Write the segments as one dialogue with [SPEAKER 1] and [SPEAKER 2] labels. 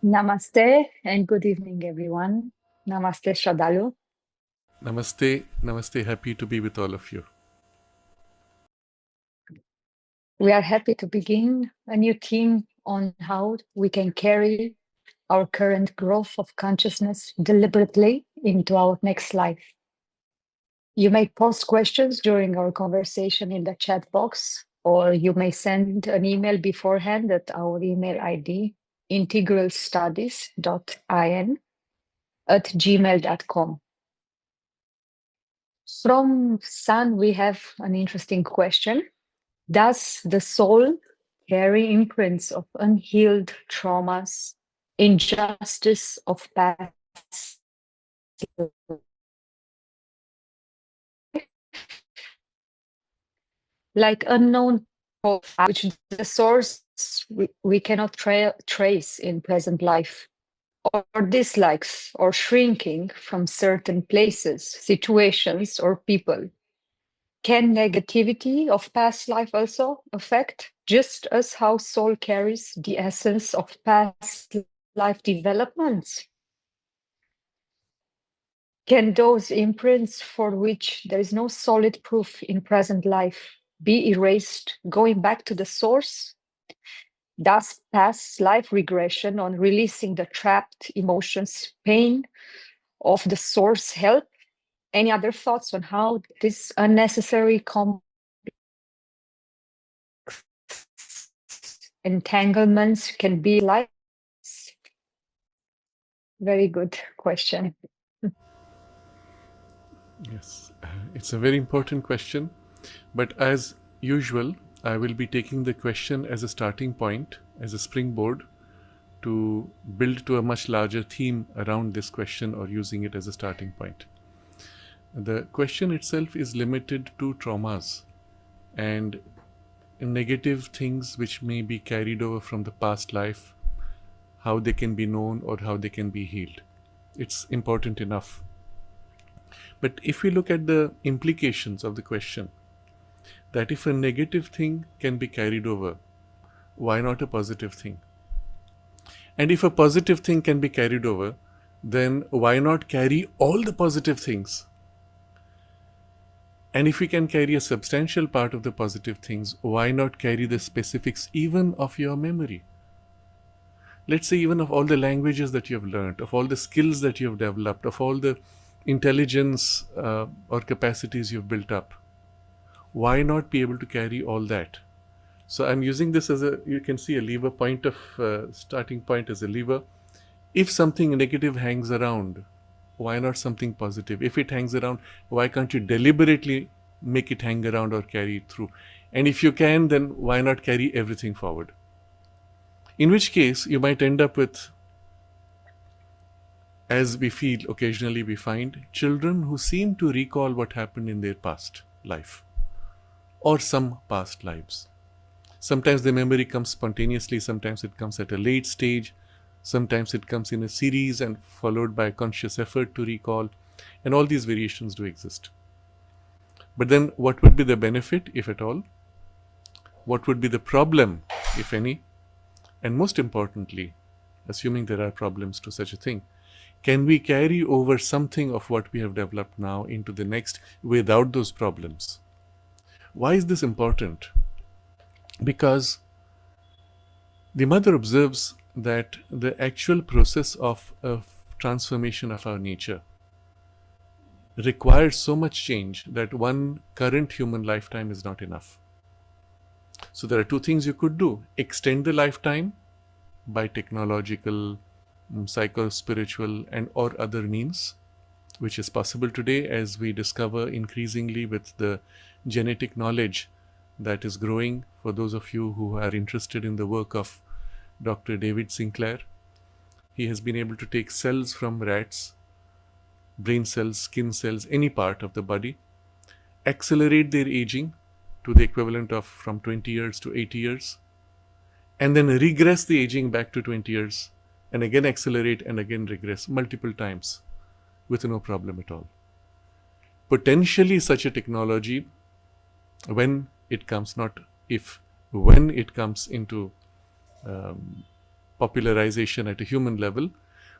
[SPEAKER 1] Namaste and good evening, everyone. Namaste, Sraddhalu.
[SPEAKER 2] Namaste, namaste. Happy to be with all of you.
[SPEAKER 1] We are happy to begin a new theme on how we can carry our current growth of consciousness deliberately into our next life. You may post questions during our conversation in the chat box, or you may send an email beforehand at our email ID, integralstudies.in@gmail.com. From Sun, we have an interesting question. Does the soul carry imprints of unhealed traumas, injustice of past, like unknown, which the source we cannot trace in present life, or dislikes or shrinking from certain places, situations, or people? Can negativity of past life also affect, just as how soul carries the essence of past life developments? Can those imprints for which there is no solid proof in present life be erased, going back to the source? Does past life regression on releasing the trapped emotions, pain of the source help? Any other thoughts on how this unnecessary entanglements can be like? Very good question.
[SPEAKER 2] Yes, it's a very important question. But as usual, I will be taking the question as a starting point, as a springboard to build to a much larger theme around this question or using it as a starting point. The question itself is limited to traumas and negative things which may be carried over from the past life, how they can be known or how they can be healed. It's important enough. But if we look at the implications of the question, that if a negative thing can be carried over, why not a positive thing? And if a positive thing can be carried over, then why not carry all the positive things? And if we can carry a substantial part of the positive things, why not carry the specifics even of your memory? Let's say even of all the languages that you have learned, of all the skills that you have developed, of all the intelligence or capacities you've built up. Why not be able to carry all that? So I'm using this as you can see a lever point of starting point as a lever. If something negative hangs around, why not something positive? If it hangs around, why can't you deliberately make it hang around or carry it through? And if you can, then why not carry everything forward? In which case, you might end up with, as we feel occasionally we find, children who seem to recall what happened in their past life or some past lives. Sometimes the memory comes spontaneously, sometimes it comes at a late stage, sometimes it comes in a series and followed by a conscious effort to recall, and all these variations do exist. But then what would be the benefit, if at all? What would be the problem, if any? And most importantly, assuming there are problems to such a thing, can we carry over something of what we have developed now into the next without those problems? Why is this important? Because the mother observes that the actual process of transformation of our nature requires so much change that one current human lifetime is not enough. So there are two things you could do. Extend the lifetime by technological, psycho-spiritual and or other means, which is possible today as we discover increasingly with the genetic knowledge that is growing. For those of you who are interested in the work of Dr. David Sinclair, he has been able to take cells from rats, brain cells, skin cells, any part of the body, accelerate their aging to the equivalent of from 20 years to 80 years, and then regress the aging back to 20 years, and again accelerate and again regress multiple times with no problem at all. Potentially such a technology, when it comes into popularization at a human level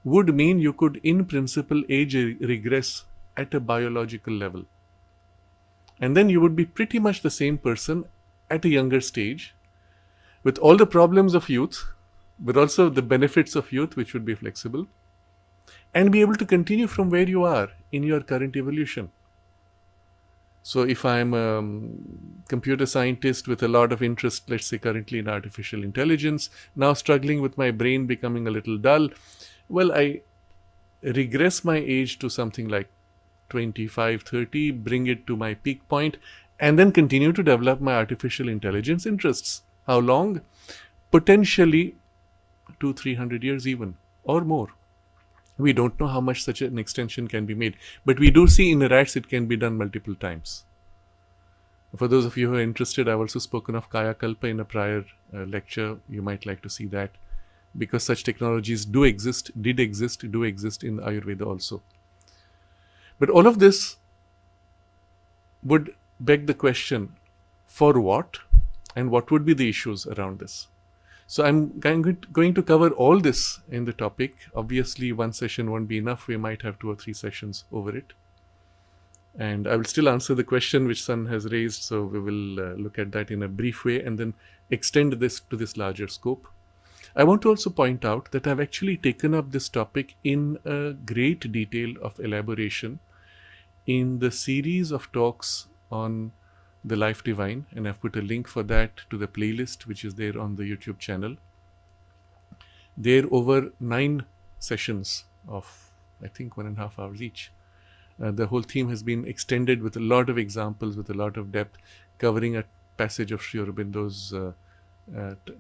[SPEAKER 2] would mean you could, in principle, age regress at a biological level. And then you would be pretty much the same person at a younger stage, with all the problems of youth, but also the benefits of youth, which would be flexible, and be able to continue from where you are in your current evolution. So if I'm a computer scientist with a lot of interest, let's say currently in artificial intelligence, now struggling with my brain becoming a little dull, well, I regress my age to something like 25, 30, bring it to my peak point, and then continue to develop my artificial intelligence interests. How long? Potentially 200-300 years even, or more. We don't know how much such an extension can be made, but we do see in the rats it can be done multiple times. For those of you who are interested, I've also spoken of Kaya Kalpa in a prior lecture. You might like to see that, because such technologies do exist in Ayurveda also. But all of this would beg the question, for what? And what would be the issues around this? So I'm going to cover all this in the topic. Obviously, one session won't be enough. We might have 2 or 3 sessions over it. And I will still answer the question which Sun has raised. So we will look at that in a brief way and then extend this to this larger scope. I want to also point out that I've actually taken up this topic in a great detail of elaboration in the series of talks on the Life Divine, and I've put a link for that to the playlist which is there on the YouTube channel. There are over 9 sessions of, I think, 1.5 hours each. The whole theme has been extended with a lot of examples, with a lot of depth, covering a passage of Sri Aurobindo's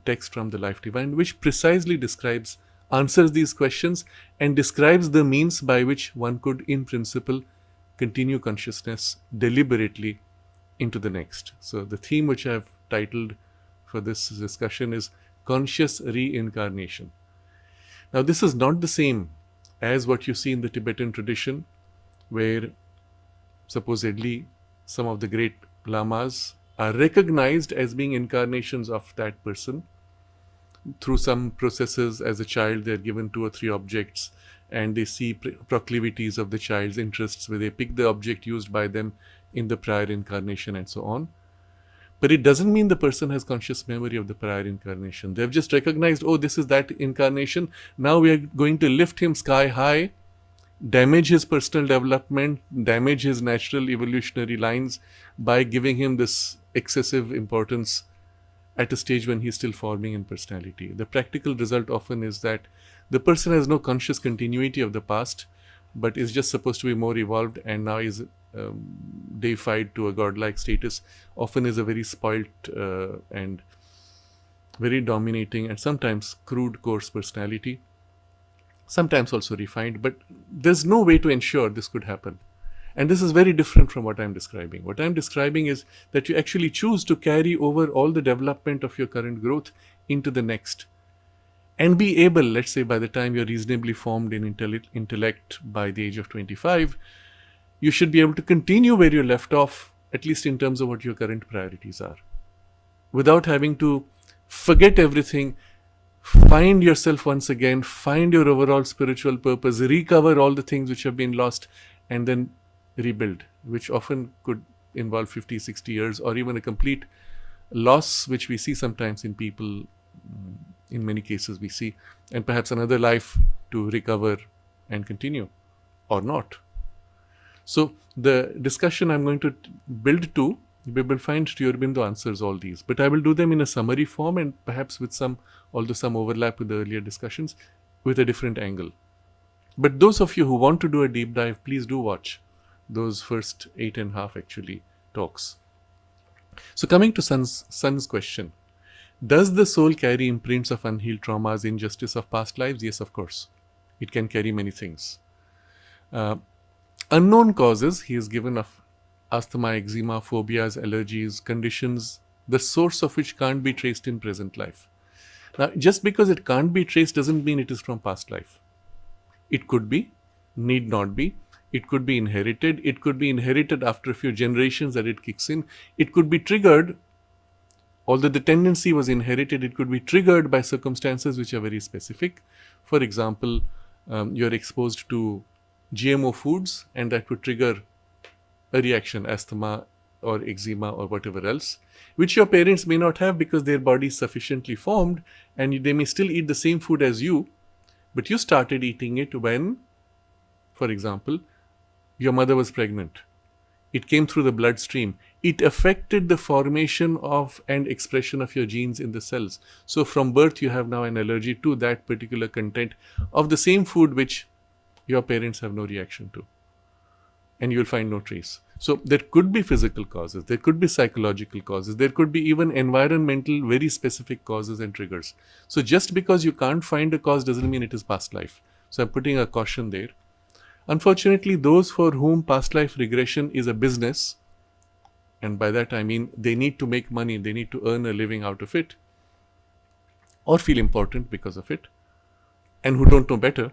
[SPEAKER 2] text from the Life Divine, which precisely answers these questions and describes the means by which one could, in principle, continue consciousness deliberately into the next. So the theme which I've titled for this discussion is Conscious Re-Incarnation. Now, this is not the same as what you see in the Tibetan tradition, where supposedly some of the great lamas are recognized as being incarnations of that person. Through some processes as a child, they're given 2 or 3 objects and they see proclivities of the child's interests, where they pick the object used by them in the prior incarnation and so on. But it doesn't mean the person has conscious memory of the prior incarnation. They've just recognized, oh, this is that incarnation. Now we are going to lift him sky high, damage his personal development, damage his natural evolutionary lines by giving him this excessive importance at a stage when he's still forming in personality. The practical result often is that the person has no conscious continuity of the past, but is just supposed to be more evolved and now is deified to a godlike status, often is a very spoilt and very dominating and sometimes crude, coarse personality, sometimes also refined, but there's no way to ensure this could happen. And this is very different from what I'm describing. What I'm describing is that you actually choose to carry over all the development of your current growth into the next. And be able, let's say by the time you're reasonably formed in intellect by the age of 25, you should be able to continue where you left off, at least in terms of what your current priorities are, without having to forget everything, find yourself once again, find your overall spiritual purpose, recover all the things which have been lost, and then rebuild, which often could involve 50, 60 years, or even a complete loss, which we see sometimes in people. In many cases we see, and perhaps another life to recover and continue, or not. So the discussion I'm going to build to, we will find Sri Aurobindo answers all these, but I will do them in a summary form and perhaps with some overlap with the earlier discussions, with a different angle. But those of you who want to do a deep dive, please do watch those first 8.5 actually talks. So coming to Sun's question, does the soul carry imprints of unhealed traumas, injustice of past lives? Yes, of course. It can carry many things. Unknown causes, he is given of asthma, eczema, phobias, allergies, conditions, the source of which can't be traced in present life. Now, just because it can't be traced doesn't mean it is from past life. It could be, need not be. It could be inherited. It could be inherited after a few generations that it kicks in. It could be triggered although the tendency was inherited, it could be triggered by circumstances which are very specific. For example, you're exposed to GMO foods and that would trigger a reaction, asthma or eczema or whatever else, which your parents may not have because their body is sufficiently formed and they may still eat the same food as you, but you started eating it when, for example, your mother was pregnant. It came through the bloodstream. It affected the formation of and expression of your genes in the cells. So from birth, you have now an allergy to that particular content of the same food which your parents have no reaction to. And you'll find no trace. So there could be physical causes, there could be psychological causes, there could be even environmental, very specific causes and triggers. So just because you can't find a cause doesn't mean it is past life. So I'm putting a caution there. Unfortunately, those for whom past life regression is a business, and by that I mean they need to make money, they need to earn a living out of it, or feel important because of it, and who don't know better,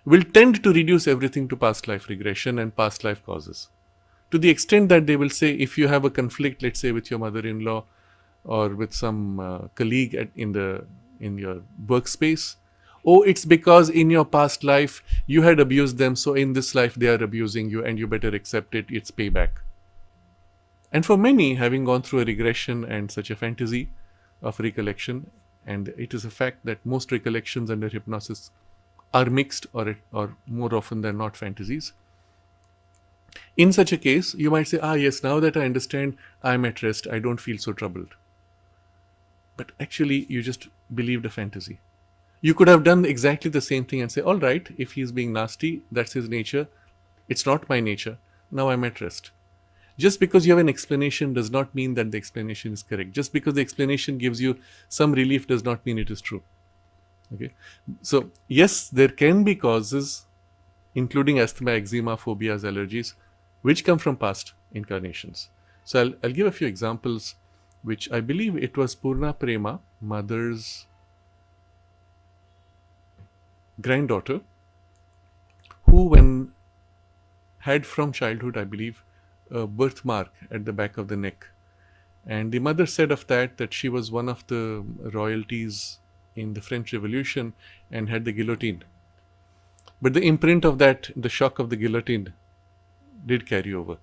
[SPEAKER 2] will tend to reduce everything to past life regression and past life causes. To the extent that they will say, if you have a conflict, let's say with your mother-in-law or with some colleague in your workspace, oh, it's because in your past life you had abused them, so in this life they are abusing you and you better accept it, it's payback. And for many, having gone through a regression and such a fantasy of recollection, and it is a fact that most recollections under hypnosis are mixed or more often than not fantasies. In such a case, you might say, yes, now that I understand, I'm at rest, I don't feel so troubled. But actually, you just believed a fantasy. You could have done exactly the same thing and say, all right, if he's being nasty, that's his nature. It's not my nature. Now I'm at rest. Just because you have an explanation does not mean that the explanation is correct. Just because the explanation gives you some relief does not mean it is true. Okay. So, yes, there can be causes, including asthma, eczema, phobias, allergies, which come from past incarnations. So, I'll give a few examples, which I believe it was Purna Prema, mother's granddaughter, who when had from childhood, I believe, a birthmark at the back of the neck. And the mother said of that she was one of the royalties in the French Revolution and had the guillotine. But the imprint of that, the shock of the guillotine, did carry over.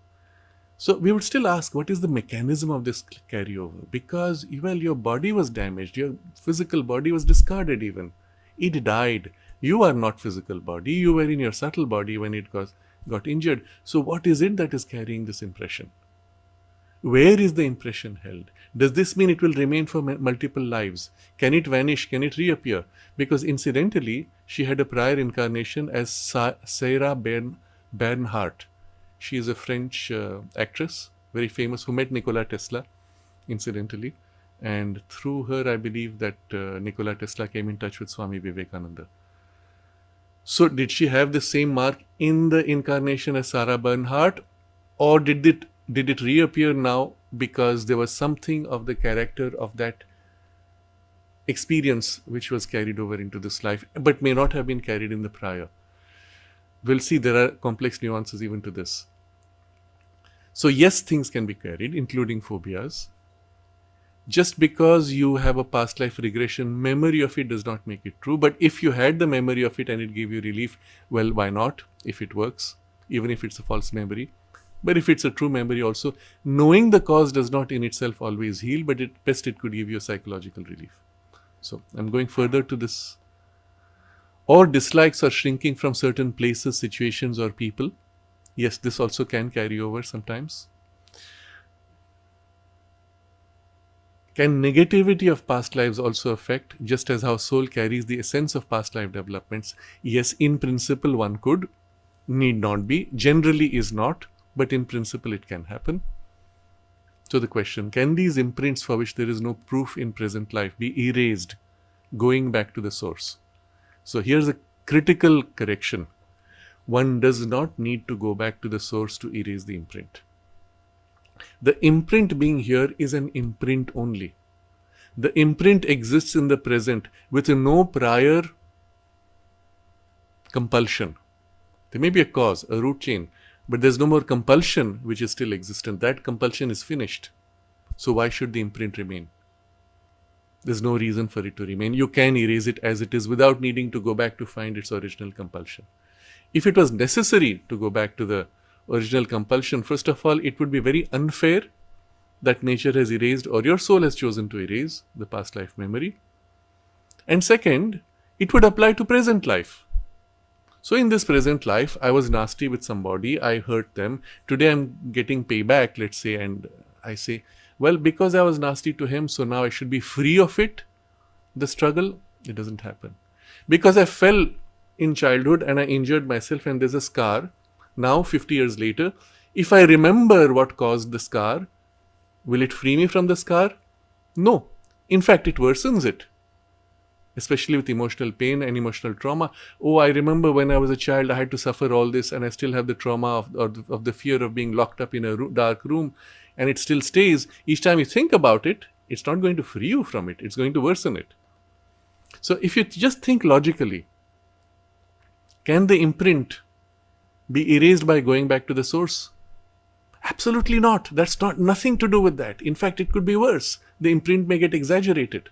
[SPEAKER 2] So we would still ask, what is the mechanism of this carryover? Because, well, your body was damaged, your physical body was discarded even. It died. You are not physical body, you were in your subtle body when it got injured. So what is it that is carrying this impression? Where is the impression held? Does this mean it will remain for multiple lives? Can it vanish? Can it reappear? Because incidentally, she had a prior incarnation as Sarah Bernhardt. She is a French actress, very famous, who met Nikola Tesla, incidentally. And through her, I believe that Nikola Tesla came in touch with Swami Vivekananda. So did she have the same mark in the incarnation as Sarah Bernhardt, or did it reappear now because there was something of the character of that experience which was carried over into this life, but may not have been carried in the prior? We'll see there are complex nuances even to this. So yes, things can be carried, including phobias. Just because you have a past life regression, memory of it does not make it true. But if you had the memory of it and it gave you relief, well, why not? If it works, even if it's a false memory. But if it's a true memory also, knowing the cause does not in itself always heal, but at best it could give you a psychological relief. So I'm going further to this. Or dislikes or shrinking from certain places, situations, or people. Yes, this also can carry over sometimes. Can negativity of past lives also affect, just as how soul carries the essence of past life developments? Yes, in principle one could, need not be, generally is not, but in principle it can happen. So the question, can these imprints for which there is no proof in present life be erased, going back to the source? So here's a critical correction. One does not need to go back to the source to erase the imprint. The imprint being here is an imprint only. The imprint exists in the present with no prior compulsion. There may be a cause, a root chain, but there's no more compulsion which is still existent. That compulsion is finished. So why should the imprint remain? There's no reason for it to remain. You can erase it as it is without needing to go back to find its original compulsion. If it was necessary to go back to the original compulsion, first of all, it would be very unfair that nature has erased or your soul has chosen to erase the past life memory. And second, it would apply to present life. So in this present life, I was nasty with somebody, I hurt them. Today I'm getting payback, let's say, and I say, well, because I was nasty to him, so now I should be free of it. The struggle, it doesn't happen. Because I fell in childhood and I injured myself and there's a scar, now 50 years later, if I remember what caused the scar, will it free me from the scar? No. In fact, it worsens it. Especially with emotional pain and emotional trauma. Oh, I remember when I was a child, I had to suffer all this and I still have the trauma of the fear of being locked up in a dark room, and it still stays. Each time you think about it, it's not going to free you from it. It's going to worsen it. So if you just think logically, can the imprint be erased by going back to the source? Absolutely not. That's nothing to do with that. In fact, it could be worse. The imprint may get exaggerated.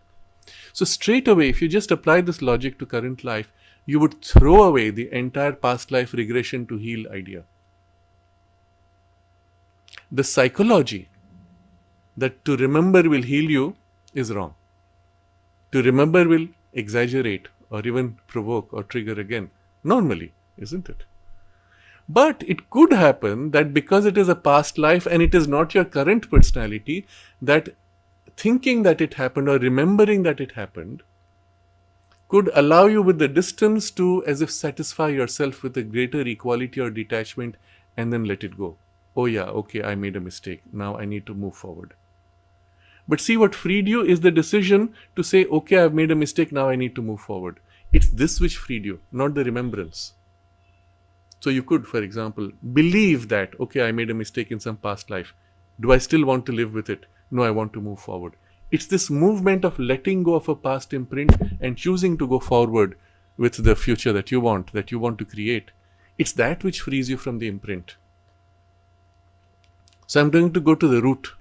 [SPEAKER 2] So straight away, if you just apply this logic to current life, you would throw away the entire past life regression to heal idea. The psychology that to remember will heal you is wrong. To remember will exaggerate or even provoke or trigger again. Normally, isn't it? But it could happen that because it is a past life and it is not your current personality, that thinking that it happened or remembering that it happened could allow you with the distance to as if satisfy yourself with a greater equality or detachment and then let it go. Oh yeah, okay, I made a mistake. Now I need to move forward. But see, what freed you is the decision to say, okay, I've made a mistake, now I need to move forward. It's this which freed you, not the remembrance. So you could, for example, believe that, okay, I made a mistake in some past life. Do I still want to live with it? No, I want to move forward. It's this movement of letting go of a past imprint and choosing to go forward with the future that you want to create. It's that which frees you from the imprint. So I'm going to go to the root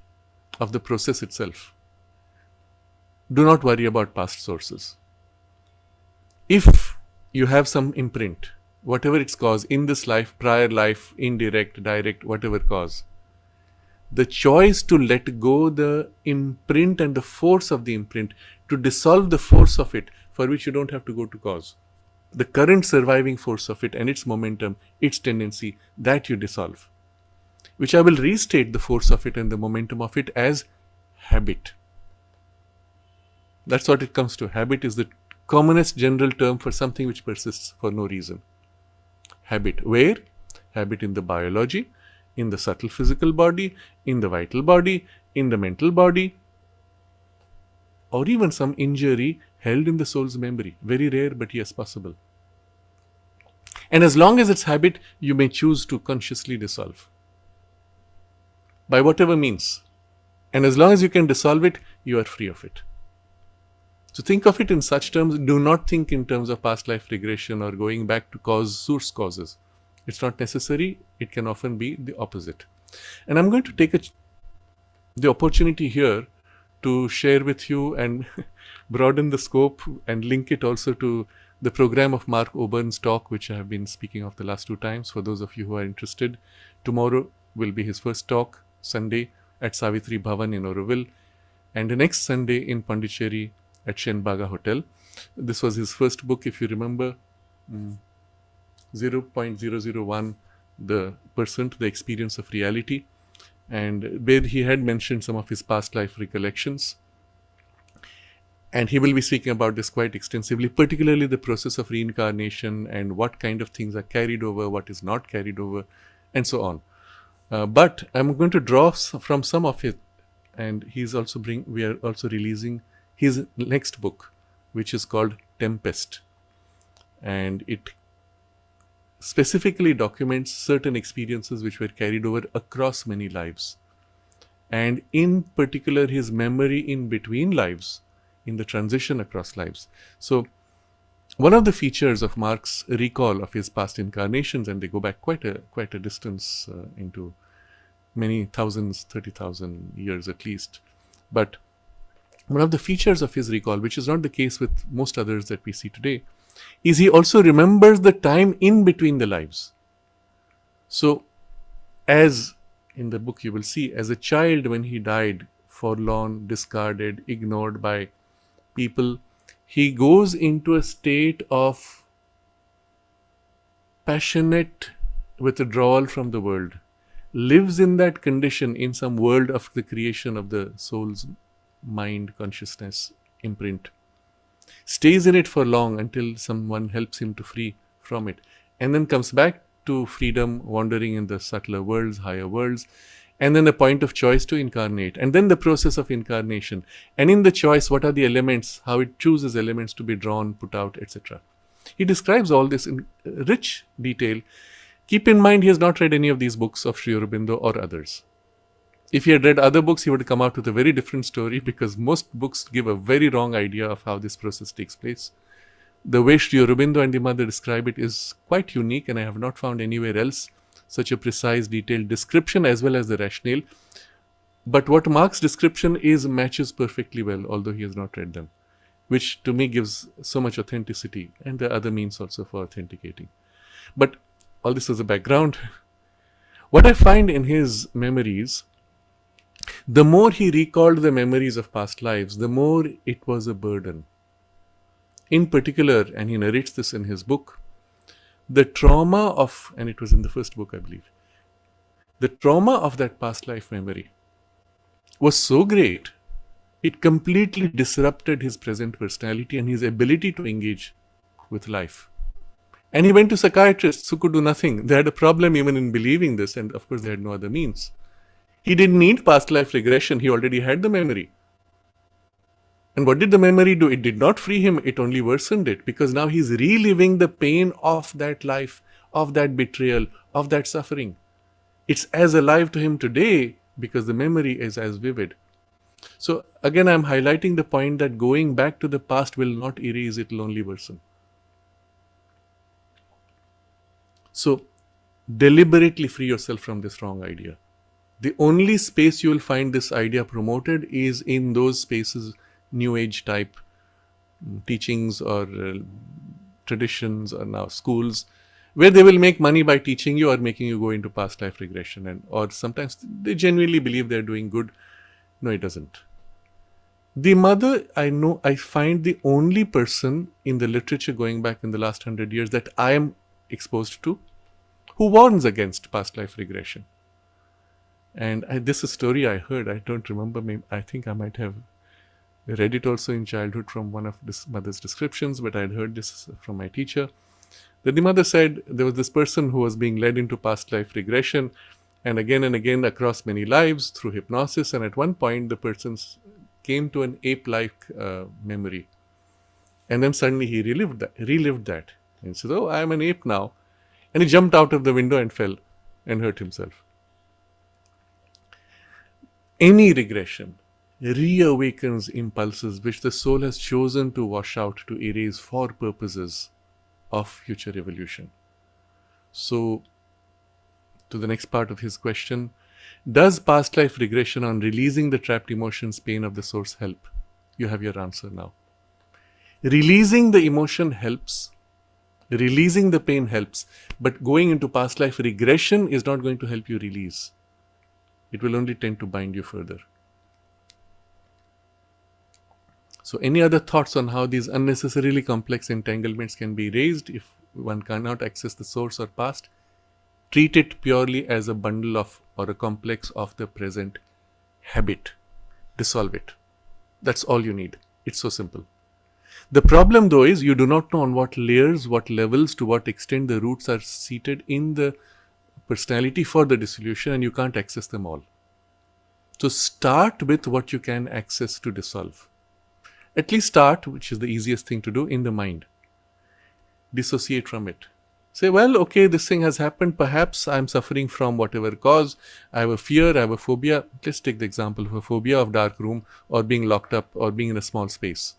[SPEAKER 2] of the process itself. Do not worry about past sources. If you have some imprint, whatever its cause, in this life, prior life, indirect, direct, whatever cause, the choice to let go the imprint and the force of the imprint, to dissolve the force of it, for which you don't have to go to cause. The current surviving force of it and its momentum, its tendency, that you dissolve. Which I will restate the force of it and the momentum of it as habit. That's what it comes to. Habit is the commonest general term for something which persists for no reason. Habit. Where? Habit in the biology, in the subtle physical body, in the vital body, in the mental body, or even some injury held in the soul's memory. Very rare, but yes, possible. And as long as it's habit, you may choose to consciously dissolve. By whatever means. And as long as you can dissolve it, you are free of it. So think of it in such terms. Do not think in terms of past life regression or going back to source causes. It's not necessary. It can often be the opposite. And I'm going to take the opportunity here to share with you and broaden the scope and link it also to the program of Mark Obern's talk, which I have been speaking of the last 2 times. For those of you who are interested, tomorrow will be his first talk, Sunday, at Savitri Bhavan in Aurobindo, and the next Sunday in Pondicherry at Shenbaga Hotel. This was his first book, if you remember, 0.001, the percent, the experience of reality, and where he had mentioned some of his past life recollections. And he will be speaking about this quite extensively, particularly the process of reincarnation and what kind of things are carried over, what is not carried over, and so on. But I'm going to draw from some of it, and we are also releasing his next book, which is called Tempest, and it specifically documents certain experiences which were carried over across many lives, and in particular his memory in between lives, in the transition across lives. So one of the features of Mark's recall of his past incarnations, and they go back quite a distance into many thousands, 30,000 years at least, But one of the features of his recall, which is not the case with most others that we see today, is he also remembers the time in between the lives. So, as in the book you will see, as a child when he died, forlorn, discarded, ignored by people, he goes into a state of passionate withdrawal from the world, lives in that condition in some world of the creation of the soul's mind, consciousness, imprint, stays in it for long until someone helps him to free from it, and then comes back to freedom, wandering in the subtler worlds, higher worlds, and then a point of choice to incarnate, and then the process of incarnation, and in the choice, what are the elements, how it chooses elements to be drawn, put out, etc. He describes all this in rich detail. Keep in mind, he has not read any of these books of Sri Aurobindo or others. If he had read other books, he would come out with a very different story, because most books give a very wrong idea of how this process takes place. The way Sri Aurobindo and the mother describe it is quite unique, and I have not found anywhere else such a precise, detailed description as well as the rationale. But what Mark's description matches perfectly well, although he has not read them, which to me gives so much authenticity, and there are other means also for authenticating. But all this was a background. What I find in his memories, the more he recalled the memories of past lives, the more it was a burden. In particular, and he narrates this in his book, the trauma of, and it was in the first book, I believe, the trauma of that past life memory was so great, it completely disrupted his present personality and his ability to engage with life. And he went to psychiatrists who could do nothing. They had a problem even in believing this, and of course they had no other means. He didn't need past life regression, he already had the memory. And what did the memory do? It did not free him, it only worsened it, because now he's reliving the pain of that life, of that betrayal, of that suffering. It's as alive to him today because the memory is as vivid. So again, I'm highlighting the point that going back to the past will not erase, it will only worsen. So deliberately free yourself from this wrong idea. The only space you will find this idea promoted is in those spaces, New Age type teachings or traditions or now schools, where they will make money by teaching you or making you go into past life regression, and or sometimes they genuinely believe they're doing good. No, it doesn't. The mother, I find the only person in the literature going back in the last 100 years that I am exposed to who warns against past life regression. And this is a story I heard. I don't remember. I think I might have read it also in childhood from one of this mother's descriptions, but I had heard this from my teacher. That the mother said there was this person who was being led into past life regression, and again across many lives through hypnosis. And at one point, the person came to an ape-like memory, and then suddenly he relived that, and said, "Oh, I am an ape now," and he jumped out of the window and fell and hurt himself. Any regression reawakens impulses which the soul has chosen to wash out, to erase for purposes of future evolution. So, to the next part of his question, does past life regression on releasing the trapped emotions, pain of the source help? You have your answer now. Releasing the emotion helps. Releasing the pain helps. But going into past life regression is not going to help you release. It will only tend to bind you further. So any other thoughts on how these unnecessarily complex entanglements can be raised if one cannot access the source or past? Treat it purely as a bundle of or a complex of the present habit. Dissolve it. That's all you need. It's so simple. The problem though is you do not know on what layers, what levels, to what extent the roots are seated in the personality for the dissolution, and you can't access them all. So start with what you can access to dissolve. At least start, which is the easiest thing to do, in the mind. Dissociate from it. Say, well, okay, this thing has happened. Perhaps I'm suffering from whatever cause. I have a fear, I have a phobia. Let's take the example of a phobia of dark room or being locked up or being in a small space.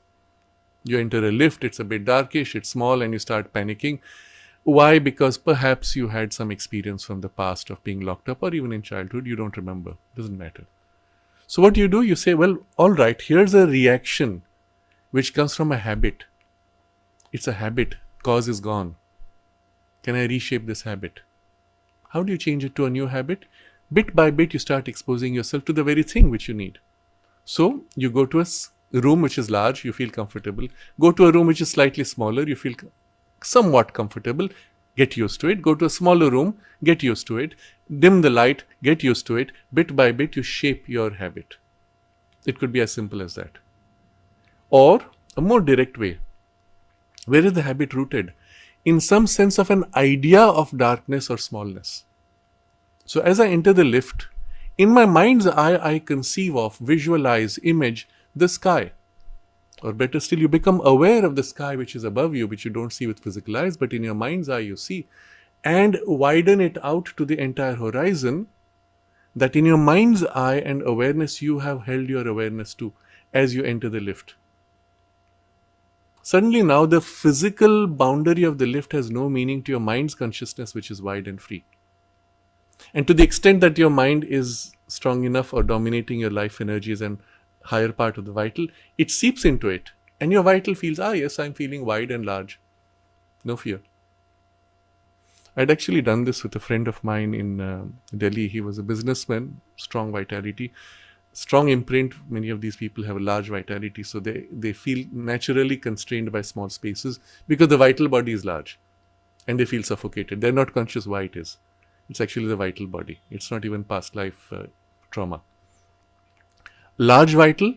[SPEAKER 2] You enter a lift, it's a bit darkish, it's small, and you start panicking. Why? Because perhaps you had some experience from the past of being locked up, or even in childhood, you don't remember. Doesn't matter. So what do? You say, well, all right, here's a reaction which comes from a habit. It's a habit. Cause is gone. Can I reshape this habit? How do you change it to a new habit? Bit by bit, you start exposing yourself to the very thing which you need. So you go to a room which is large, you feel comfortable. Go to a room which is slightly smaller, you feel somewhat comfortable. Get used to it. Go to a smaller room, get used to it. Dim the light, get used to it. Bit by bit, you shape your habit. It could be as simple as that. Or a more direct way. Where is the habit rooted? In some sense of an idea of darkness or smallness. So as I enter the lift, in my mind's eye, I conceive of, visualize, image the sky. Or better still, you become aware of the sky which is above you, which you don't see with physical eyes, but in your mind's eye you see. And widen it out to the entire horizon, that in your mind's eye and awareness you have held your awareness to as you enter the lift. Suddenly now the physical boundary of the lift has no meaning to your mind's consciousness, which is wide and free. And to the extent that your mind is strong enough or dominating your life energies and higher part of the vital, it seeps into it. And your vital feels, yes, I'm feeling wide and large. No fear. I'd actually done this with a friend of mine in Delhi. He was a businessman, strong vitality, strong imprint. Many of these people have a large vitality, so they feel naturally constrained by small spaces because the vital body is large and they feel suffocated. They're not conscious why it is. It's actually the vital body. It's not even past life trauma. Large vital,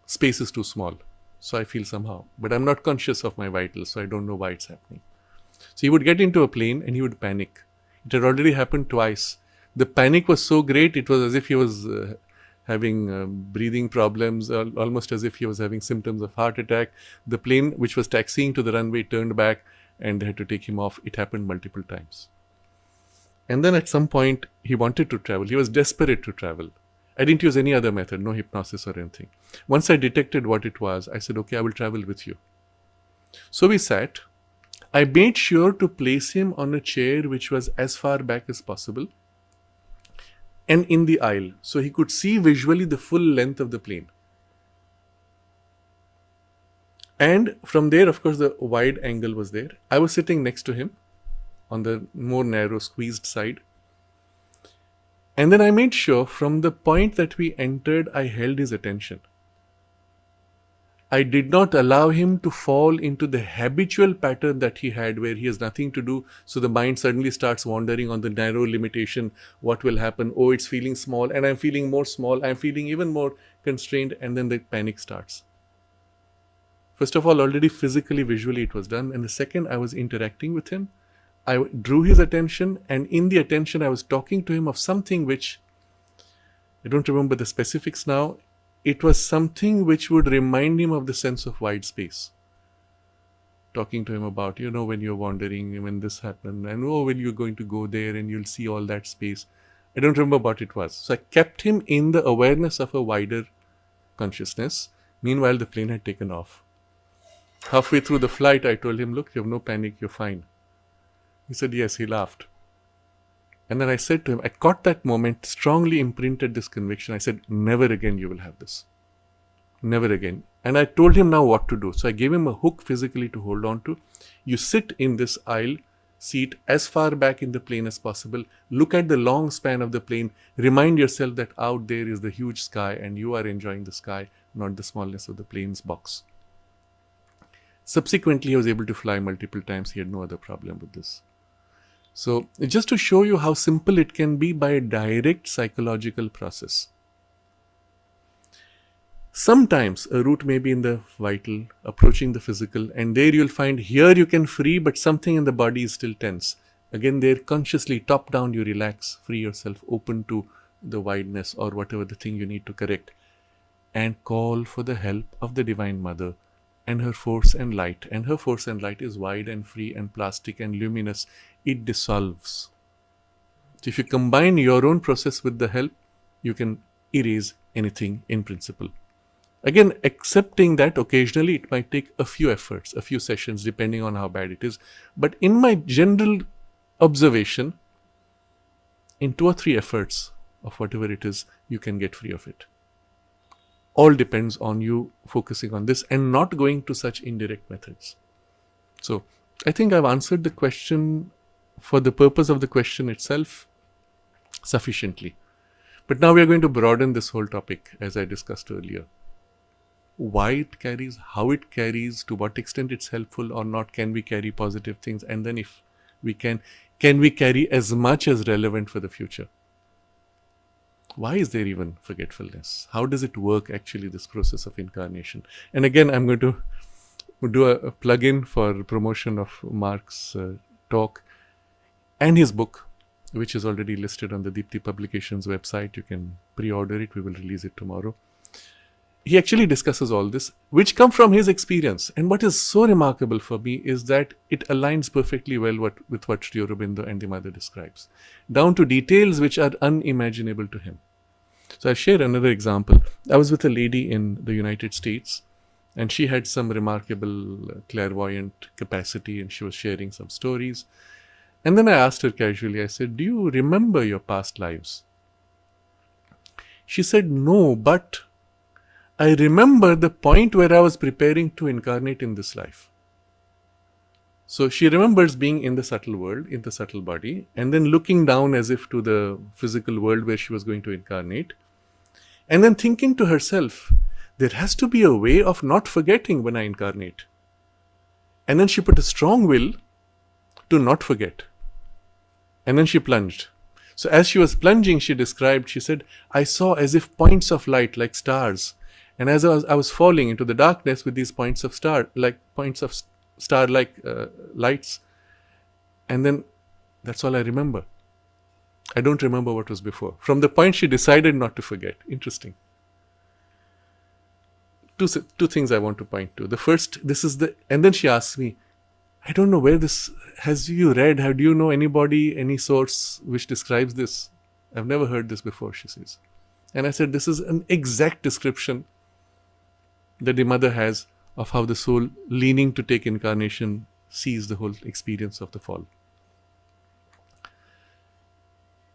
[SPEAKER 2] space is too small. So I feel somehow. But I'm not conscious of my vital, so I don't know why it's happening. So he would get into a plane and he would panic. It had already happened twice. The panic was so great, it was as if he was having breathing problems, almost as if he was having symptoms of heart attack. The plane, which was taxiing to the runway, turned back and they had to take him off. It happened multiple times. And then at some point, he wanted to travel. He was desperate to travel. I didn't use any other method, no hypnosis or anything. Once I detected what it was, I said, okay, I will travel with you. So we sat. I made sure to place him on a chair which was as far back as possible and in the aisle, so he could see visually the full length of the plane. And from there, of course, the wide angle was there. I was sitting next to him on the more narrow, squeezed side. And then I made sure from the point that we entered, I held his attention. I did not allow him to fall into the habitual pattern that he had where he has nothing to do. So the mind suddenly starts wandering on the narrow limitation. What will happen? Oh, it's feeling small and I'm feeling more small. I'm feeling even more constrained, and then the panic starts. First of all, already physically, visually it was done. And the second, I was interacting with him. I drew his attention, and in the attention I was talking to him of something which, I don't remember the specifics now, it was something which would remind him of the sense of wide space. Talking to him about, when you're wandering, when this happened, and when you're going to go there and you'll see all that space. I don't remember what it was. So I kept him in the awareness of a wider consciousness. Meanwhile, the plane had taken off. Halfway through the flight, I told him, look, you have no panic, you're fine. He said, yes, he laughed. And then I said to him, I caught that moment, strongly imprinted this conviction. I said, never again you will have this. Never again. And I told him now what to do. So I gave him a hook physically to hold on to. You sit in this aisle seat as far back in the plane as possible. Look at the long span of the plane. Remind yourself that out there is the huge sky and you are enjoying the sky, not the smallness of the plane's box. Subsequently, he was able to fly multiple times. He had no other problem with this. So just to show you how simple it can be by a direct psychological process. Sometimes a route may be in the vital, approaching the physical, and there you'll find here you can free, but something in the body is still tense. Again, there consciously, top down, you relax, free yourself, open to the wideness or whatever the thing you need to correct, and call for the help of the Divine Mother and her force and light. And her force and light is wide and free and plastic and luminous. It dissolves. So if you combine your own process with the help, you can erase anything in principle. Again, accepting that occasionally it might take a few efforts, a few sessions, depending on how bad it is. But in my general observation, in 2 or 3 efforts, of whatever it is, you can get free of it. All depends on you focusing on this and not going to such indirect methods. So I think I've answered the question for the purpose of the question itself sufficiently. But now we are going to broaden this whole topic as I discussed earlier. Why it carries, how it carries, to what extent it's helpful or not, can we carry positive things, and then if we can we carry as much as relevant for the future? Why is there even forgetfulness? How does it work actually, this process of incarnation? And again, I'm going to do a plug-in for promotion of Mark's talk and his book, which is already listed on the Deepti Publications website. You can pre-order it. We will release it tomorrow. He actually discusses all this, which come from his experience. And what is so remarkable for me is that it aligns perfectly well with what Sri Aurobindo and the mother describes, down to details which are unimaginable to him. So I'll share another example. I was with a lady in the United States, and she had some remarkable clairvoyant capacity, and she was sharing some stories. And then I asked her casually, I said, "Do you remember your past lives?" She said, "No, but I remember the point where I was preparing to incarnate in this life." So she remembers being in the subtle world, in the subtle body, and then looking down as if to the physical world where she was going to incarnate, and then thinking to herself, there has to be a way of not forgetting when I incarnate. And then she put a strong will to not forget. And then she plunged. So as she was plunging, she described, she said, "I saw as if points of light like stars. And as I was falling into the darkness with these points of star-like lights. And then that's all I remember. I don't remember what was before." From the point she decided not to forget. Interesting. Two things I want to point to. The first, and then she asks me, "I don't know where this, have you read, do you know anybody, any source which describes this? I've never heard this before," she says. And I said, this is an exact description that the mother has of how the soul leaning to take incarnation sees the whole experience of the fall.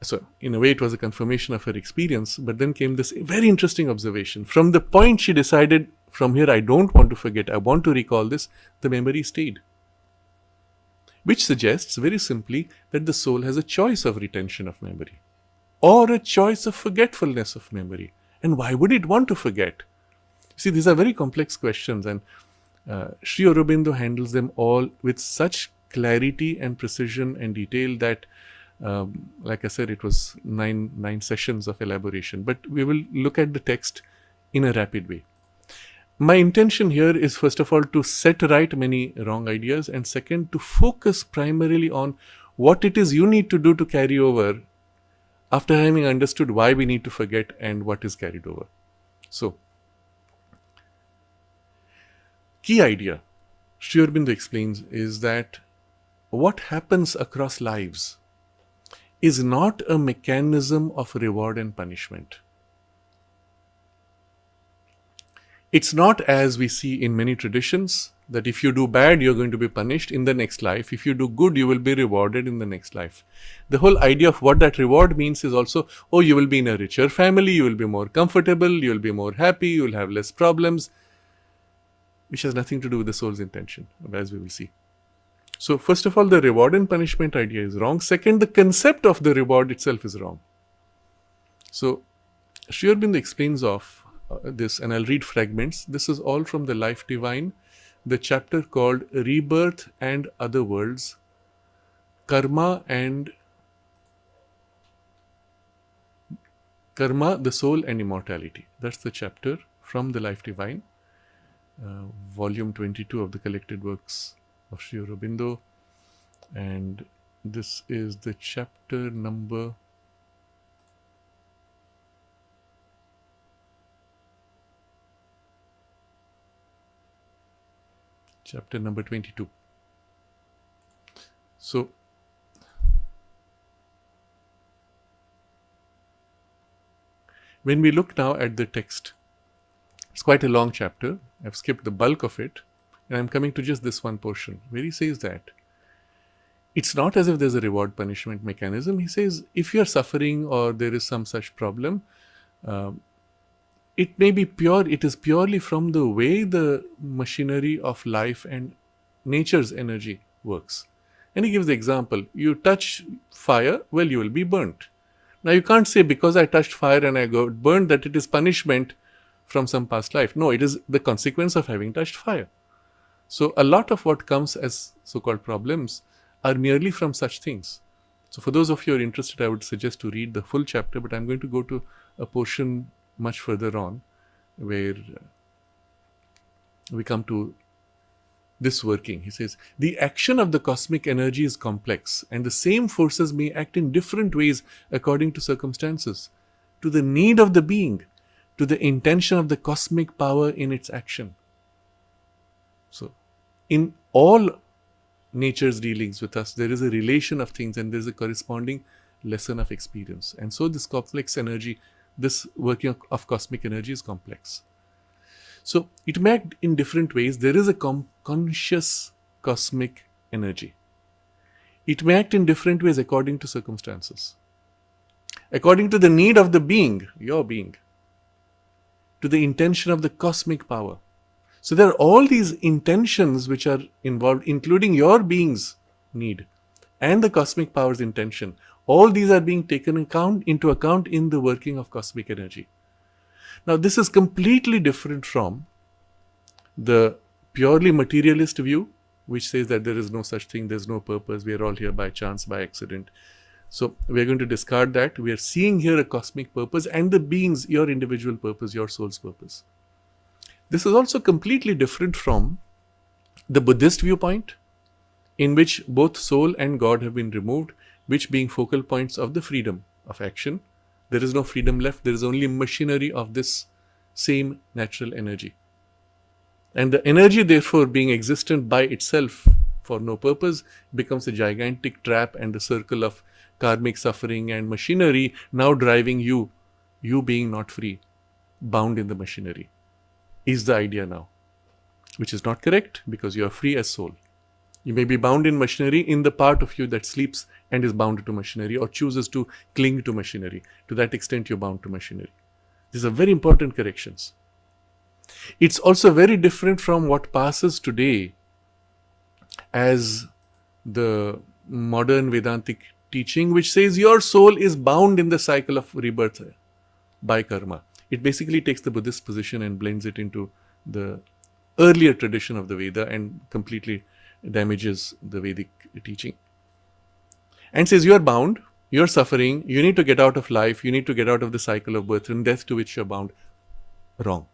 [SPEAKER 2] So in a way it was a confirmation of her experience, but then came this very interesting observation. From the point she decided, from here I don't want to forget, I want to recall this, the memory stayed. Which suggests very simply that the soul has a choice of retention of memory or a choice of forgetfulness of memory. And why would it want to forget? See, these are very complex questions, and Sri Aurobindo handles them all with such clarity and precision and detail that, like I said, it was nine sessions of elaboration. But we will look at the text in a rapid way. My intention here is, first of all, to set right many wrong ideas, and second, to focus primarily on what it is you need to do to carry over after having understood why we need to forget and what is carried over. So, key idea, Sri Aurobindo explains, is that what happens across lives is not a mechanism of reward and punishment. It's not as we see in many traditions, that if you do bad, you're going to be punished in the next life. If you do good, you will be rewarded in the next life. The whole idea of what that reward means is also, oh, you will be in a richer family, you will be more comfortable, you will be more happy, you will have less problems, which has nothing to do with the soul's intention, as we will see. So first of all, the reward and punishment idea is wrong. Second, the concept of the reward itself is wrong. So Sri Aurobindo explains of this, and I'll read fragments. This is all from the Life Divine, the chapter called Rebirth and Other Worlds, Karma, the Soul and Immortality. That's the chapter from the Life Divine, volume 22 of the Collected Works of Sri Aurobindo, and this is the chapter number 22. So when we look now at the text, it's quite a long chapter. I've skipped the bulk of it, and I'm coming to just this one portion where he says that it's not as if there's a reward punishment mechanism. He says if you're suffering or there is some such problem, it may be pure, it is purely from the way the machinery of life and nature's energy works. And he gives the example, you touch fire, well, you will be burnt. Now you can't say because I touched fire and I got burnt that it is punishment from some past life. No, it is the consequence of having touched fire. So a lot of what comes as so-called problems are merely from such things. So for those of you who are interested, I would suggest to read the full chapter, but I'm going to go to a portion much further on where we come to this working. He says, the action of the cosmic energy is complex and the same forces may act in different ways according to circumstances, to the need of the being, to the intention of the cosmic power in its action. So, in all nature's dealings with us, there is a relation of things and there is a corresponding lesson of experience. And so this complex energy, this working of cosmic energy is complex. So it may act in different ways. There is a conscious cosmic energy. It may act in different ways according to circumstances, according to the need of the being, your being, to the intention of the cosmic power. So there are all these intentions which are involved, including your being's need and the cosmic power's intention. All these are being taken into account in the working of cosmic energy. Now, this is completely different from the purely materialist view, which says that there is no such thing, there's no purpose, we are all here by chance, by accident. So, we are going to discard that. We are seeing here a cosmic purpose and the being's, your individual purpose, your soul's purpose. This is also completely different from the Buddhist viewpoint, in which both soul and God have been removed, which being focal points of the freedom of action. There is no freedom left, there is only machinery of this same natural energy. And the energy, therefore, being existent by itself for no purpose, becomes a gigantic trap and a circle of karmic suffering and machinery now driving you being not free, bound in the machinery, is the idea now, which is not correct because you are free as soul. You may be bound in machinery in the part of you that sleeps and is bound to machinery or chooses to cling to machinery. To that extent, you're bound to machinery. These are very important corrections. It's also very different from what passes today as the modern Vedantic teaching, which says your soul is bound in the cycle of rebirth by karma. It basically takes the Buddhist position and blends it into the earlier tradition of the Veda and completely damages the Vedic teaching. And says you are bound, you are suffering, you need to get out of life, you need to get out of the cycle of birth and death to which you are bound. Wrong.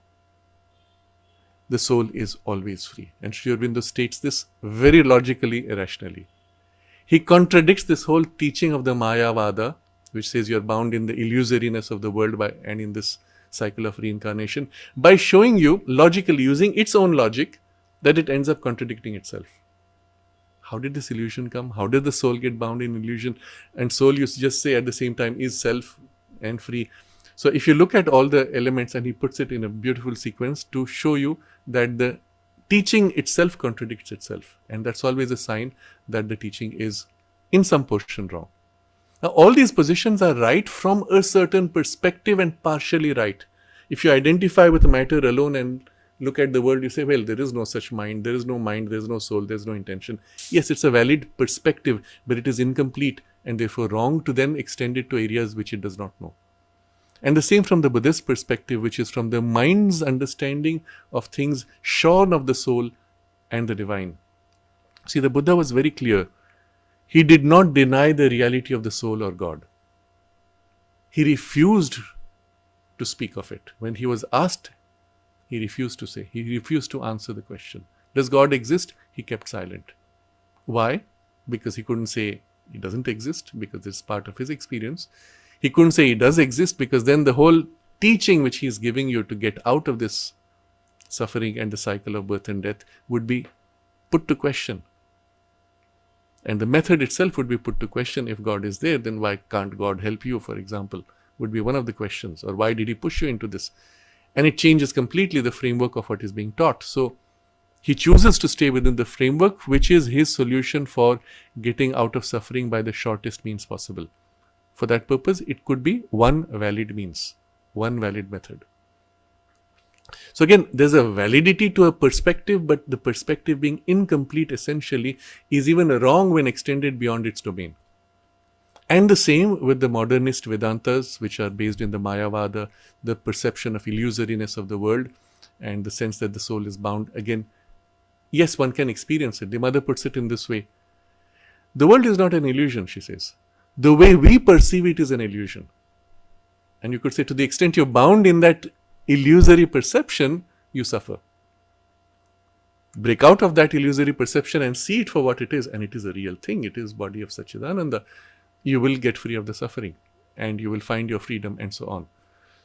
[SPEAKER 2] The soul is always free. And Sri Aurobindo states this very logically, irrationally. He contradicts this whole teaching of the Mayavada, which says you are bound in the illusoriness of the world and in this cycle of reincarnation, by showing you, logically, using its own logic, that it ends up contradicting itself. How did this illusion come? How did the soul get bound in illusion? And soul, you just say at the same time, is self and free. So if you look at all the elements, and he puts it in a beautiful sequence to show you that the teaching itself contradicts itself. And that's always a sign that the teaching is in some portion wrong. Now, all these positions are right from a certain perspective and partially right. If you identify with matter alone and look at the world, you say, well, there is no such mind, there is no soul, there is no intention. Yes, it's a valid perspective, but it is incomplete and therefore wrong to then extend it to areas which it does not know. And the same from the Buddhist perspective, which is from the mind's understanding of things shorn of the soul and the divine. See, the Buddha was very clear. He did not deny the reality of the soul or God. He refused to speak of it. When he was asked, he refused to say. He refused to answer the question. Does God exist? He kept silent. Why? Because he couldn't say he doesn't exist, because it's part of his experience. He couldn't say he does exist, because then the whole teaching which he is giving you to get out of this suffering and the cycle of birth and death would be put to question. And the method itself would be put to question. If God is there, then why can't God help you, for example, would be one of the questions. Or why did he push you into this? And it changes completely the framework of what is being taught. So He chooses to stay within the framework, which is his solution for getting out of suffering by the shortest means possible. For that purpose, it could be one valid means, one valid method. So again, there's a validity to a perspective, but the perspective being incomplete essentially is even wrong when extended beyond its domain. And the same with the modernist Vedantas, which are based in the Mayavada, the perception of illusoriness of the world and the sense that the soul is bound. Again, yes, one can experience it. The mother puts it in this way. The world is not an illusion, she says. The way we perceive it is an illusion. And you could say, to the extent you're bound in that illusory perception, you suffer. Break out of that illusory perception and see it for what it is. And it is a real thing. It is body of Satchidananda. You will get free of the suffering and you will find your freedom and so on.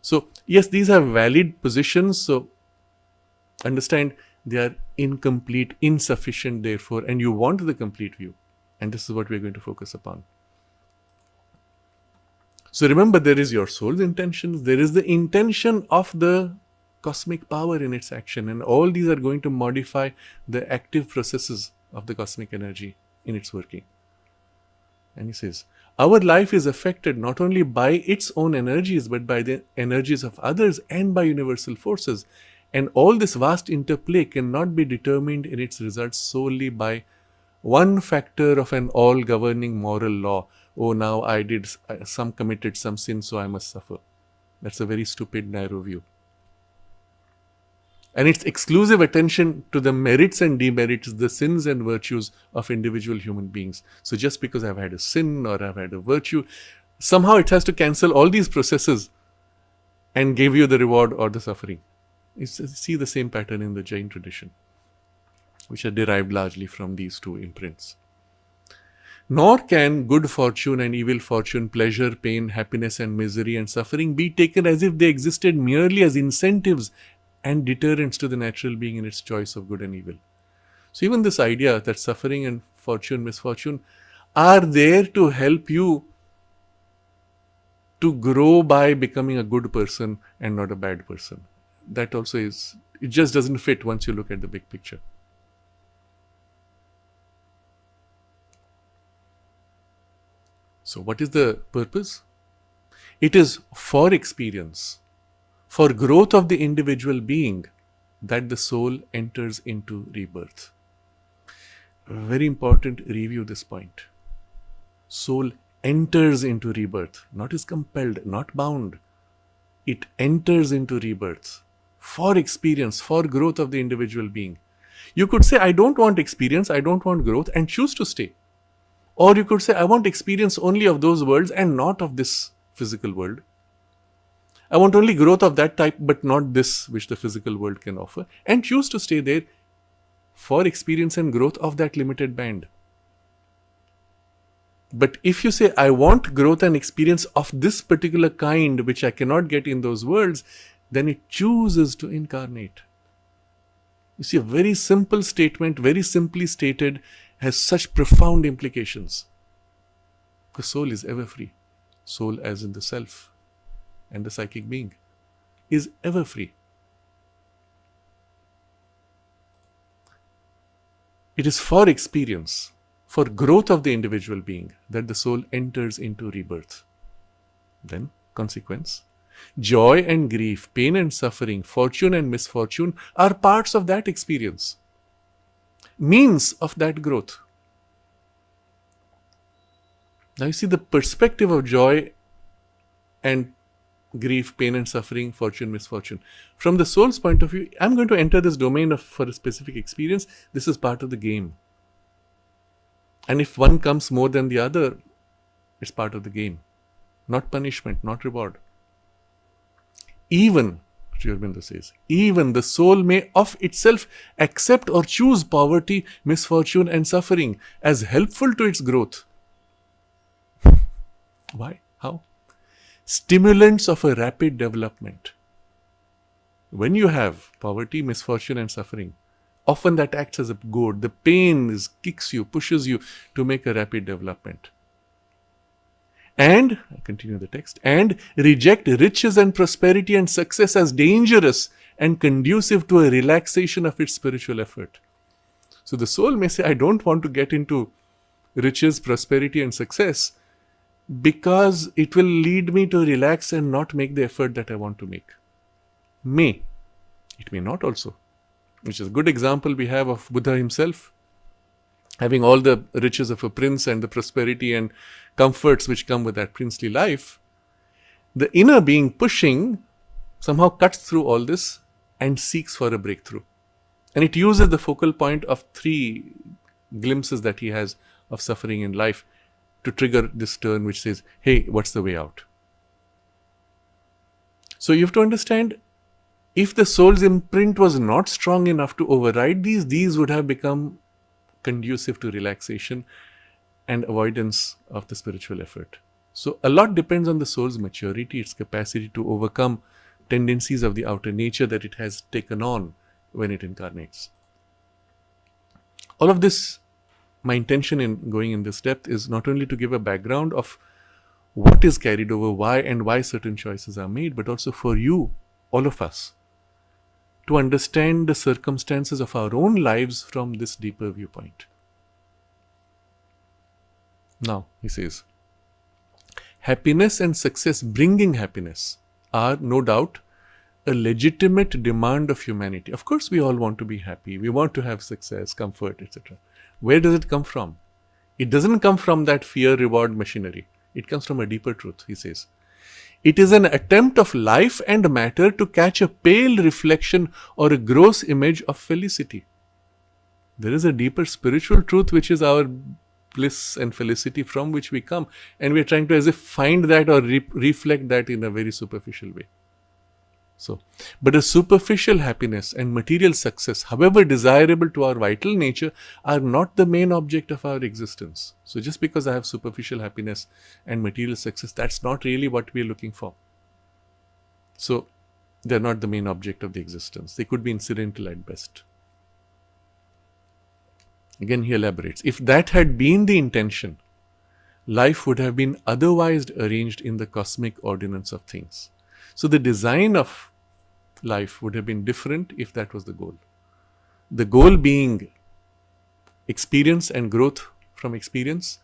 [SPEAKER 2] So, yes, these are valid positions. So, understand they are incomplete, insufficient, therefore, and you want the complete view. And this is what we're going to focus upon. So remember, there is your soul's intentions, there is the intention of the cosmic power in its action, and all these are going to modify the active processes of the cosmic energy in its working. And he says, our life is affected not only by its own energies, but by the energies of others and by universal forces. And all this vast interplay cannot be determined in its results solely by one factor of an all-governing moral law. Oh, now I committed some sin, so I must suffer. That's a very stupid, narrow view. And its exclusive attention to the merits and demerits, the sins and virtues of individual human beings. So just because I've had a sin or I've had a virtue, somehow it has to cancel all these processes and give you the reward or the suffering. You see the same pattern in the Jain tradition, which are derived largely from these two imprints. Nor can good fortune and evil fortune, pleasure, pain, happiness and misery and suffering be taken as if they existed merely as incentives and deterrents to the natural being in its choice of good and evil. So even this idea that suffering and fortune, misfortune are there to help you to grow by becoming a good person and not a bad person. That also is, it just doesn't fit once you look at the big picture. So what is the purpose? It is for experience, for growth of the individual being, that the soul enters into rebirth. Very important, review this point. Soul enters into rebirth, not is compelled, not bound. It enters into rebirth for experience, for growth of the individual being. You could say, I don't want experience, I don't want growth, and choose to stay. Or you could say, I want experience only of those worlds and not of this physical world. I want only growth of that type, but not this which the physical world can offer, and choose to stay there for experience and growth of that limited band. But if you say, I want growth and experience of this particular kind, which I cannot get in those worlds, then it chooses to incarnate. You see, a very simple statement, very simply stated, has such profound implications. Because soul is ever free. Soul as in the self and the psychic being is ever free. It is for experience, for growth of the individual being, that the soul enters into rebirth. Then, consequence, joy and grief, pain and suffering, fortune and misfortune are parts of that experience, means of that growth. Now you see the perspective of joy and grief, pain and suffering, fortune, misfortune. From the soul's point of view, I'm going to enter this domain for a specific experience. This is part of the game. And if one comes more than the other, it's part of the game. Not punishment, not reward. Even, Aurobindo says, even the soul may of itself accept or choose poverty, misfortune and suffering as helpful to its growth. Why? How? Stimulants of a rapid development. When you have poverty, misfortune and suffering, often that acts as a goad. The pain kicks you, pushes you to make a rapid development. And, I continue the text, and reject riches and prosperity and success as dangerous and conducive to a relaxation of its spiritual effort. So the soul may say, I don't want to get into riches, prosperity, and success because it will lead me to relax and not make the effort that I want to make. May. It may not also. Which is a good example we have of Buddha himself, having all the riches of a prince and the prosperity and comforts which come with that princely life. The inner being pushing somehow cuts through all this and seeks for a breakthrough. And it uses the focal point of 3 glimpses that he has of suffering in life to trigger this turn which says, hey, what's the way out? So you have to understand, if the soul's imprint was not strong enough to override these would have become conducive to relaxation and avoidance of the spiritual effort. So a lot depends on the soul's maturity, its capacity to overcome tendencies of the outer nature that it has taken on when it incarnates. All of this, my intention in going in this depth is not only to give a background of what is carried over, why certain choices are made, but also for you, all of us, to understand the circumstances of our own lives from this deeper viewpoint. Now, he says, happiness and success, bringing happiness, are no doubt a legitimate demand of humanity. Of course, we all want to be happy. We want to have success, comfort, etc. Where does it come from? It doesn't come from that fear-reward machinery. It comes from a deeper truth, he says. It is an attempt of life and matter to catch a pale reflection or a gross image of felicity. There is a deeper spiritual truth which is our bliss and felicity from which we come, and we are trying to as if find that or reflect that in a very superficial way. So, but a superficial happiness and material success, however desirable to our vital nature, are not the main object of our existence. So just because I have superficial happiness and material success, that's not really what we are looking for. So they're not the main object of the existence. They could be incidental at best. Again, he elaborates. If that had been the intention, life would have been otherwise arranged in the cosmic ordinance of things. So the design of life would have been different if that was the goal. The goal being experience and growth from experience,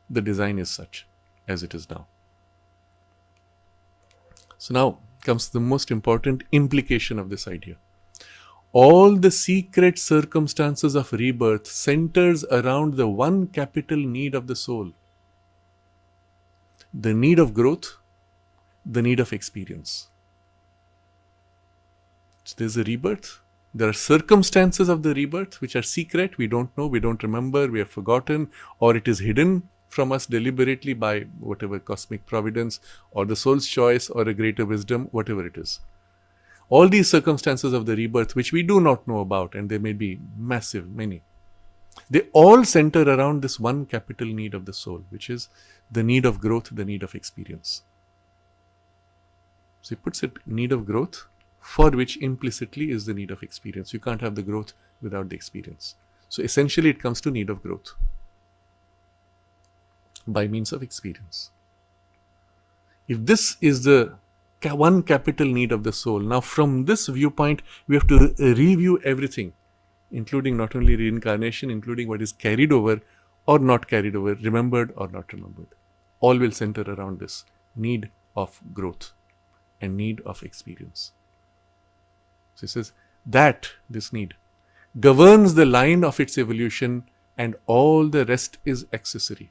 [SPEAKER 2] the design is such as it is now. So now comes the most important implication of this idea. All the secret circumstances of rebirth centers around the one capital need of the soul. The need of growth, the need of experience. So there's a rebirth. There are circumstances of the rebirth which are secret. We don't know, we don't remember, we have forgotten, or it is hidden from us deliberately by whatever cosmic providence or the soul's choice or a greater wisdom, whatever it is. All these circumstances of the rebirth which we do not know about, and there may be massive, many, they all center around this one capital need of the soul, which is the need of growth, the need of experience. So he puts it, need of growth, for which implicitly is the need of experience. You can't have the growth without the experience. So essentially it comes to need of growth by means of experience. If this is the one capital need of the soul, now from this viewpoint we have to review everything, including not only reincarnation, including what is carried over or not carried over, remembered or not remembered. All will center around this need of growth and need of experience. So he says that this need governs the line of its evolution and all the rest is accessory.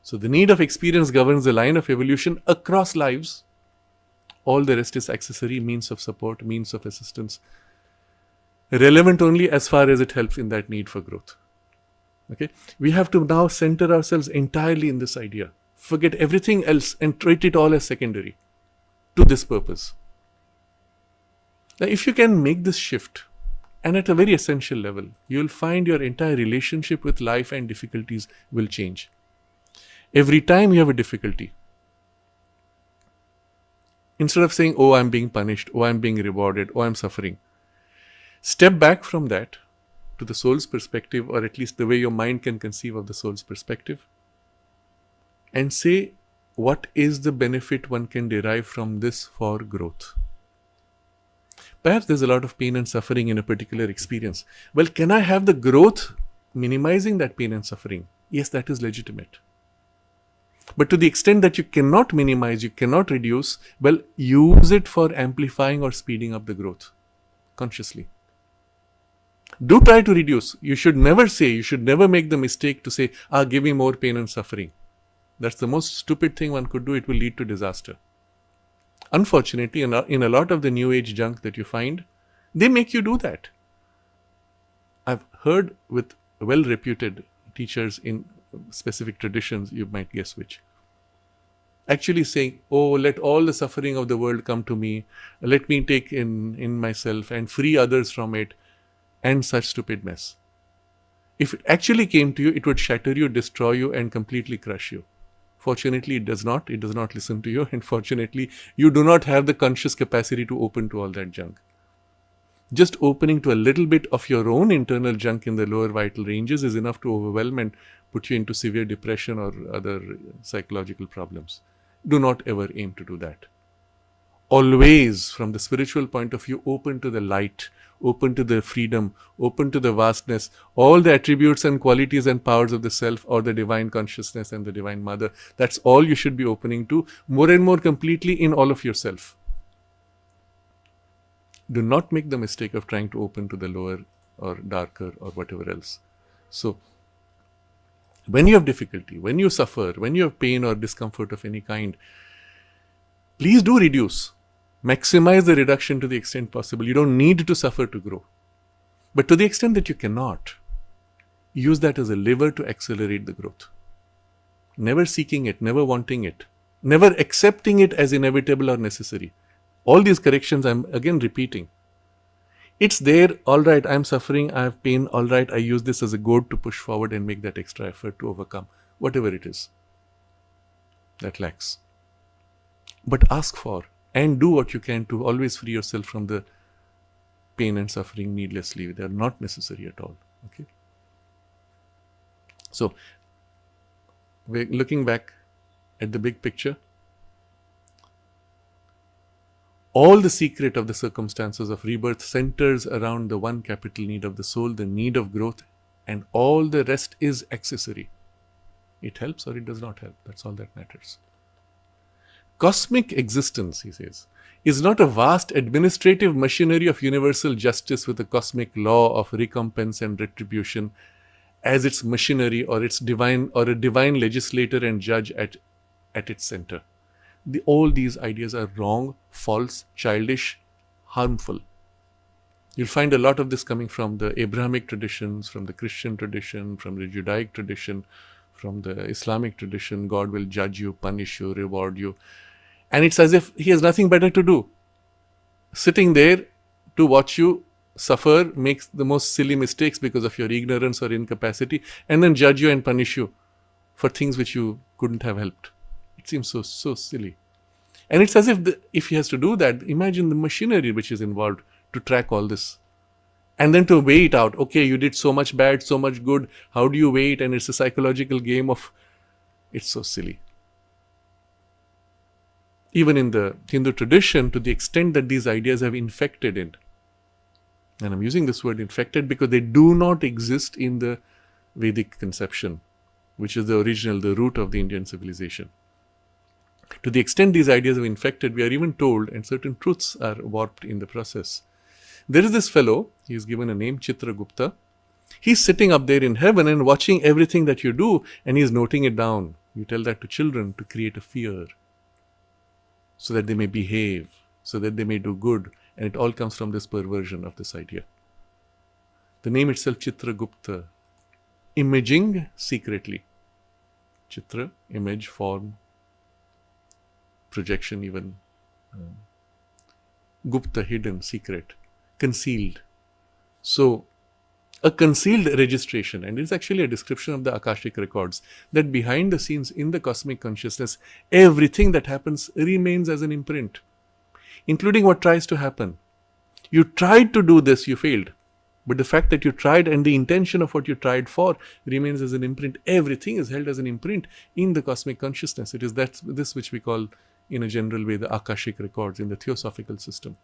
[SPEAKER 2] So the need of experience governs the line of evolution across lives. All the rest is accessory, means of support, means of assistance, relevant only as far as it helps in that need for growth. Okay, we have to now center ourselves entirely in this idea. Forget everything else and treat it all as secondary to this purpose. Now, if you can make this shift, and at a very essential level, you will find your entire relationship with life and difficulties will change. Every time you have a difficulty, instead of saying, oh, I'm being punished, oh, I'm being rewarded, oh, I'm suffering, step back from that to the soul's perspective, or at least the way your mind can conceive of the soul's perspective, and say, what is the benefit one can derive from this for growth? Perhaps there's a lot of pain and suffering in a particular experience. Well, can I have the growth minimizing that pain and suffering? Yes, that is legitimate. But to the extent that you cannot minimize, you cannot reduce, well, use it for amplifying or speeding up the growth consciously. Do try to reduce. You should never make the mistake to say, give me more pain and suffering. That's the most stupid thing one could do. It will lead to disaster. Unfortunately, in a lot of the new age junk that you find, they make you do that. I've heard with well-reputed teachers in specific traditions, you might guess which, actually saying, let all the suffering of the world come to me, let me take in myself and free others from it, and such stupid mess. If it actually came to you, it would shatter you, destroy you, and completely crush you. Fortunately, it does not. It does not listen to you. And fortunately, you do not have the conscious capacity to open to all that junk. Just opening to a little bit of your own internal junk in the lower vital ranges is enough to overwhelm and put you into severe depression or other psychological problems. Do not ever aim to do that. Always, from the spiritual point of view, open to the light, open to the freedom, open to the vastness, all the attributes and qualities and powers of the self or the divine consciousness and the divine mother. That's all you should be opening to, more and more completely in all of yourself. Do not make the mistake of trying to open to the lower or darker or whatever else. So, when you have difficulty, when you suffer, when you have pain or discomfort of any kind, please do reduce. Maximize the reduction to the extent possible. You don't need to suffer to grow. But to the extent that you cannot, use that as a lever to accelerate the growth. Never seeking it, never wanting it, never accepting it as inevitable or necessary. All these corrections I'm again repeating. It's there, all right, I'm suffering, I have pain, all right, I use this as a goad to push forward and make that extra effort to overcome whatever it is that lacks. But ask for and do what you can to always free yourself from the pain and suffering needlessly. They are not necessary at all. Okay. So, we're looking back at the big picture. All the secret of the circumstances of rebirth centers around the one capital need of the soul, the need of growth, and all the rest is accessory. It helps or it does not help. That's all that matters. Cosmic existence, he says, is not a vast administrative machinery of universal justice with a cosmic law of recompense and retribution as its machinery or its divine or a divine legislator and judge at its center. All these ideas are wrong, false, childish, harmful. You'll find a lot of this coming from the Abrahamic traditions, from the Christian tradition, from the Judaic tradition, from the Islamic tradition. God will judge you, punish you, reward you. And it's as if he has nothing better to do. Sitting there to watch you suffer, make the most silly mistakes because of your ignorance or incapacity, and then judge you and punish you for things which you couldn't have helped. It seems so silly. And it's as if he has to do that, imagine the machinery which is involved to track all this. And then to weigh it out. Okay, you did so much bad, so much good. How do you weigh it? And it's a psychological game of... It's so silly. Even in the Hindu tradition, to the extent that these ideas have infected it, and I'm using this word infected because they do not exist in the Vedic conception, which is the original, the root of the Indian civilization. To the extent these ideas have infected, we are even told, and certain truths are warped in the process. There is this fellow, he is given a name, Chitragupta. He's sitting up there in heaven and watching everything that you do, and he's noting it down. You tell that to children to create a fear, so that they may behave, so that they may do good. And it all comes from this perversion of this idea. The name itself, Chitragupta, imaging secretly. Chitra, image, form, projection even. Gupta, hidden, secret, concealed. So, a concealed registration, and it's actually a description of the Akashic records, that behind the scenes in the cosmic consciousness, everything that happens remains as an imprint, including what tries to happen. You tried to do this, you failed. But the fact that you tried and the intention of what you tried for remains as an imprint. Everything is held as an imprint in the cosmic consciousness. It is this which we call, in a general way, the Akashic records in the theosophical system.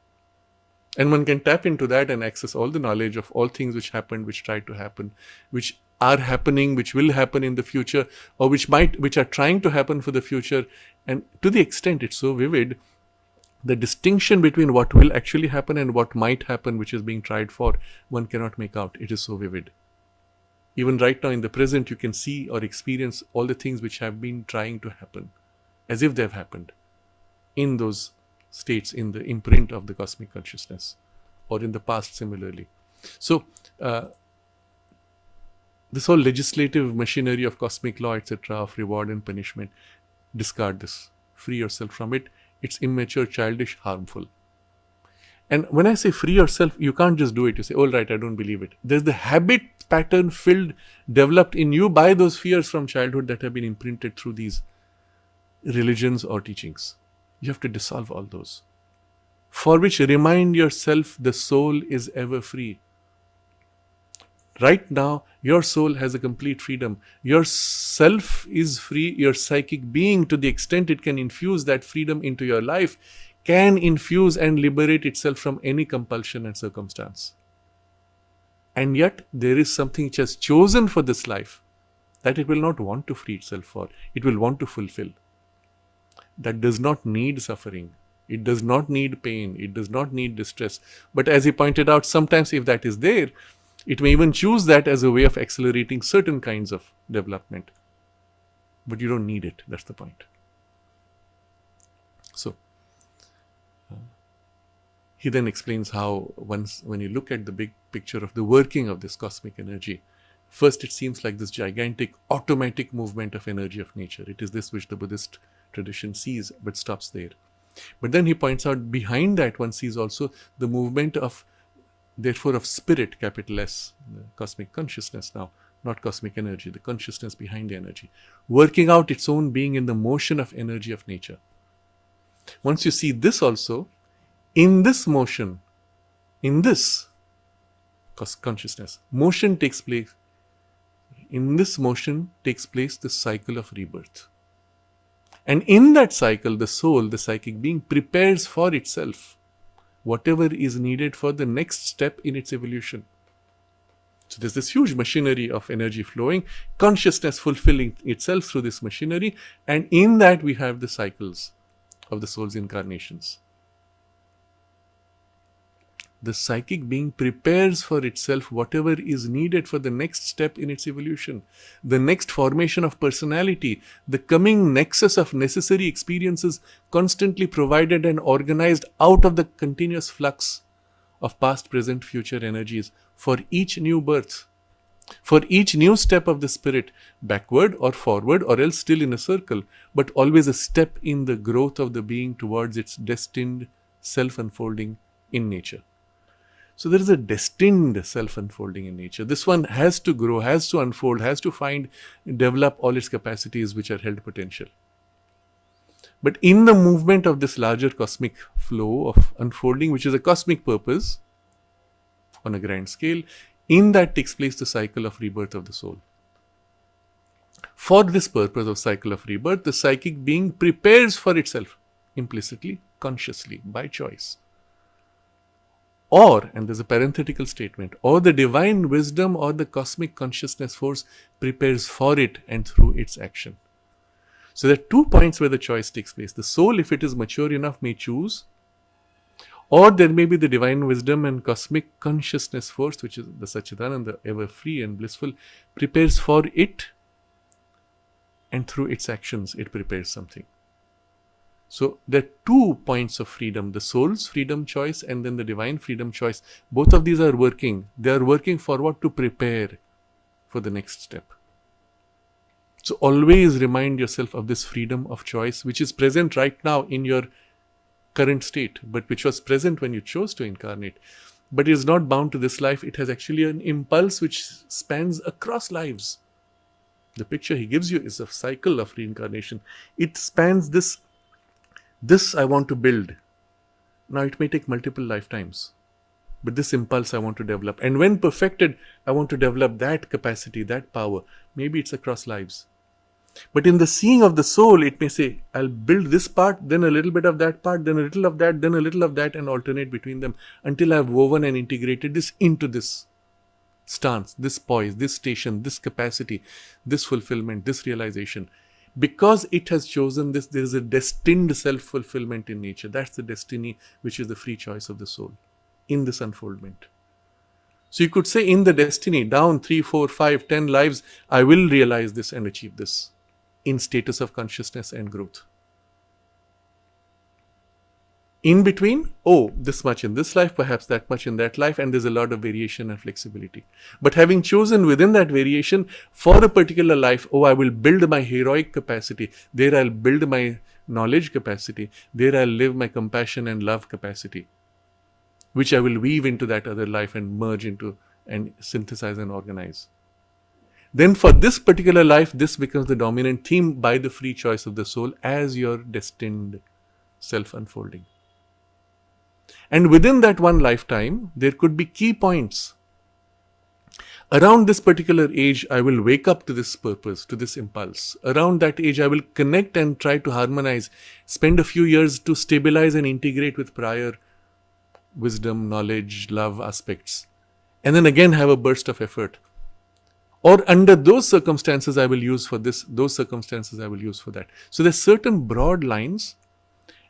[SPEAKER 2] And one can tap into that and access all the knowledge of all things which happened, which tried to happen, which are happening, which will happen in the future, or which are trying to happen for the future. And to the extent it's so vivid, the distinction between what will actually happen and what might happen, which is being tried for, one cannot make out. It is so vivid. Even right now in the present, you can see or experience all the things which have been trying to happen, as if they have happened, in those states, in the imprint of the cosmic consciousness, or in the past similarly. So, this whole legislative machinery of cosmic law, etc., of reward and punishment, discard this. Free yourself from it. It's immature, childish, harmful. And when I say free yourself, you can't just do it. You say, all right, I don't believe it. There's the habit pattern developed in you by those fears from childhood that have been imprinted through these religions or teachings. You have to dissolve all those. For which, remind yourself, the soul is ever free. Right now, your soul has a complete freedom. Your self is free. Your psychic being, to the extent it can infuse that freedom into your life, can infuse and liberate itself from any compulsion and circumstance. And yet, there is something which has chosen for this life that it will not want to free itself for. It will want to fulfill. That does not need suffering. It does not need pain. It does not need distress. But as he pointed out, sometimes if that is there, it may even choose that as a way of accelerating certain kinds of development. But you don't need it. That's the point. So, he then explains how when you look at the big picture of the working of this cosmic energy, first it seems like this gigantic automatic movement of energy of nature. It is this which the Buddhist tradition sees, but stops there. But then he points out behind that one sees also the movement of, therefore, of spirit, capital S, the cosmic consciousness now, not cosmic energy, the consciousness behind the energy, working out its own being in the motion of energy of nature. Once you see this also, in this motion, in this consciousness, motion takes place. In this motion takes place the cycle of rebirth. And in that cycle, the soul, the psychic being, prepares for itself whatever is needed for the next step in its evolution. So there's this huge machinery of energy flowing, consciousness fulfilling itself through this machinery, and in that we have the cycles of the soul's incarnations. The psychic being prepares for itself whatever is needed for the next step in its evolution, the next formation of personality, the coming nexus of necessary experiences constantly provided and organized out of the continuous flux of past, present, future energies for each new birth, for each new step of the spirit, backward or forward or else still in a circle, but always a step in the growth of the being towards its destined self-unfolding in nature. So there is a destined self-unfolding in nature. This one has to grow, has to unfold, has to develop all its capacities which are held potential. But in the movement of this larger cosmic flow of unfolding, which is a cosmic purpose on a grand scale, in that takes place the cycle of rebirth of the soul. For this purpose of cycle of rebirth, the psychic being prepares for itself, implicitly, consciously, by choice. Or, and there's a parenthetical statement, or the divine wisdom or the cosmic consciousness force prepares for it and through its action. So there are 2 points where the choice takes place. The soul, if it is mature enough, may choose, or there may be the divine wisdom and cosmic consciousness force, which is the Satchidananda, ever free and blissful, prepares for it, and through its actions it prepares something. So there are 2 points of freedom, the soul's freedom choice and then the divine freedom choice. Both of these are working. They are working for what? To prepare for the next step. So always remind yourself of this freedom of choice, which is present right now in your current state, but which was present when you chose to incarnate. But it is not bound to this life. It has actually an impulse which spans across lives. The picture he gives you is a cycle of reincarnation. It spans this I want to build. Now it may take multiple lifetimes, but this impulse I want to develop. And when perfected, I want to develop that capacity, that power. Maybe it's across lives. But in the seeing of the soul, it may say, I'll build this part, then a little bit of that part, then a little of that, then a little of that, and alternate between them until I've woven and integrated this into this stance, this poise, this station, this capacity, this fulfillment, this realization. Because it has chosen this, there is a destined self-fulfillment in nature. That's the destiny, which is the free choice of the soul in this unfoldment. So you could say in the destiny, down 3, 4, 5, 10 lives, I will realize this and achieve this in status of consciousness and growth. In between, this much in this life, perhaps that much in that life, and there's a lot of variation and flexibility. But having chosen within that variation for a particular life, I will build my heroic capacity. There I'll build my knowledge capacity. There I'll live my compassion and love capacity, which I will weave into that other life and merge into and synthesize and organize. Then for this particular life, this becomes the dominant theme by the free choice of the soul as your destined self-unfolding. And within that one lifetime, there could be key points. Around this particular age, I will wake up to this purpose, to this impulse. Around that age, I will connect and try to harmonize, spend a few years to stabilize and integrate with prior wisdom, knowledge, love aspects. And then again have a burst of effort. Or under those circumstances I will use for this, those circumstances I will use for that. So there's certain broad lines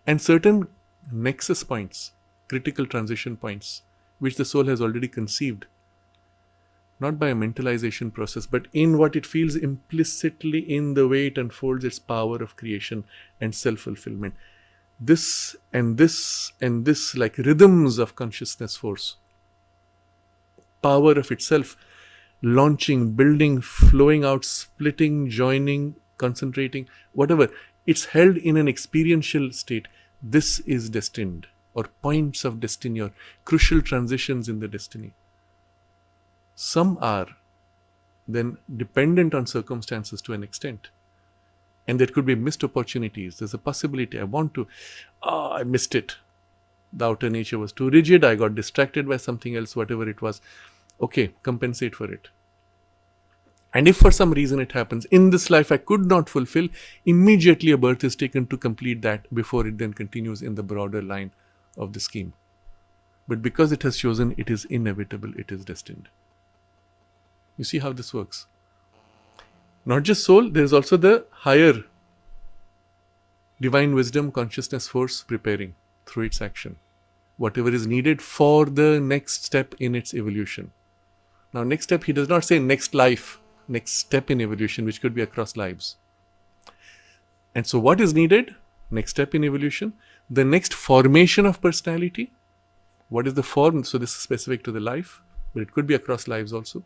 [SPEAKER 2] and certain nexus points, critical transition points, which the soul has already conceived. Not by a mentalization process, but in what it feels implicitly in the way it unfolds its power of creation and self-fulfillment. This and this and this, like rhythms of consciousness force. Power of itself, launching, building, flowing out, splitting, joining, concentrating, whatever. It's held in an experiential state. This is destined, or points of destiny, or crucial transitions in the destiny. Some are then dependent on circumstances to an extent. And there could be missed opportunities. There's a possibility, I missed it. The outer nature was too rigid, I got distracted by something else, whatever it was. Okay, compensate for it. And if for some reason it happens, in this life I could not fulfill, immediately a birth is taken to complete that before it then continues in the broader line of the scheme. But because it has chosen, it is inevitable, it is destined. You see how this works? Not just soul, there is also the higher divine wisdom, consciousness force preparing through its action. Whatever is needed for the next step in its evolution. Now, next step, he does not say next life, next step in evolution, which could be across lives. And so what is needed? Next step in evolution. The next formation of personality. What is the form? So this is specific to the life, but it could be across lives also.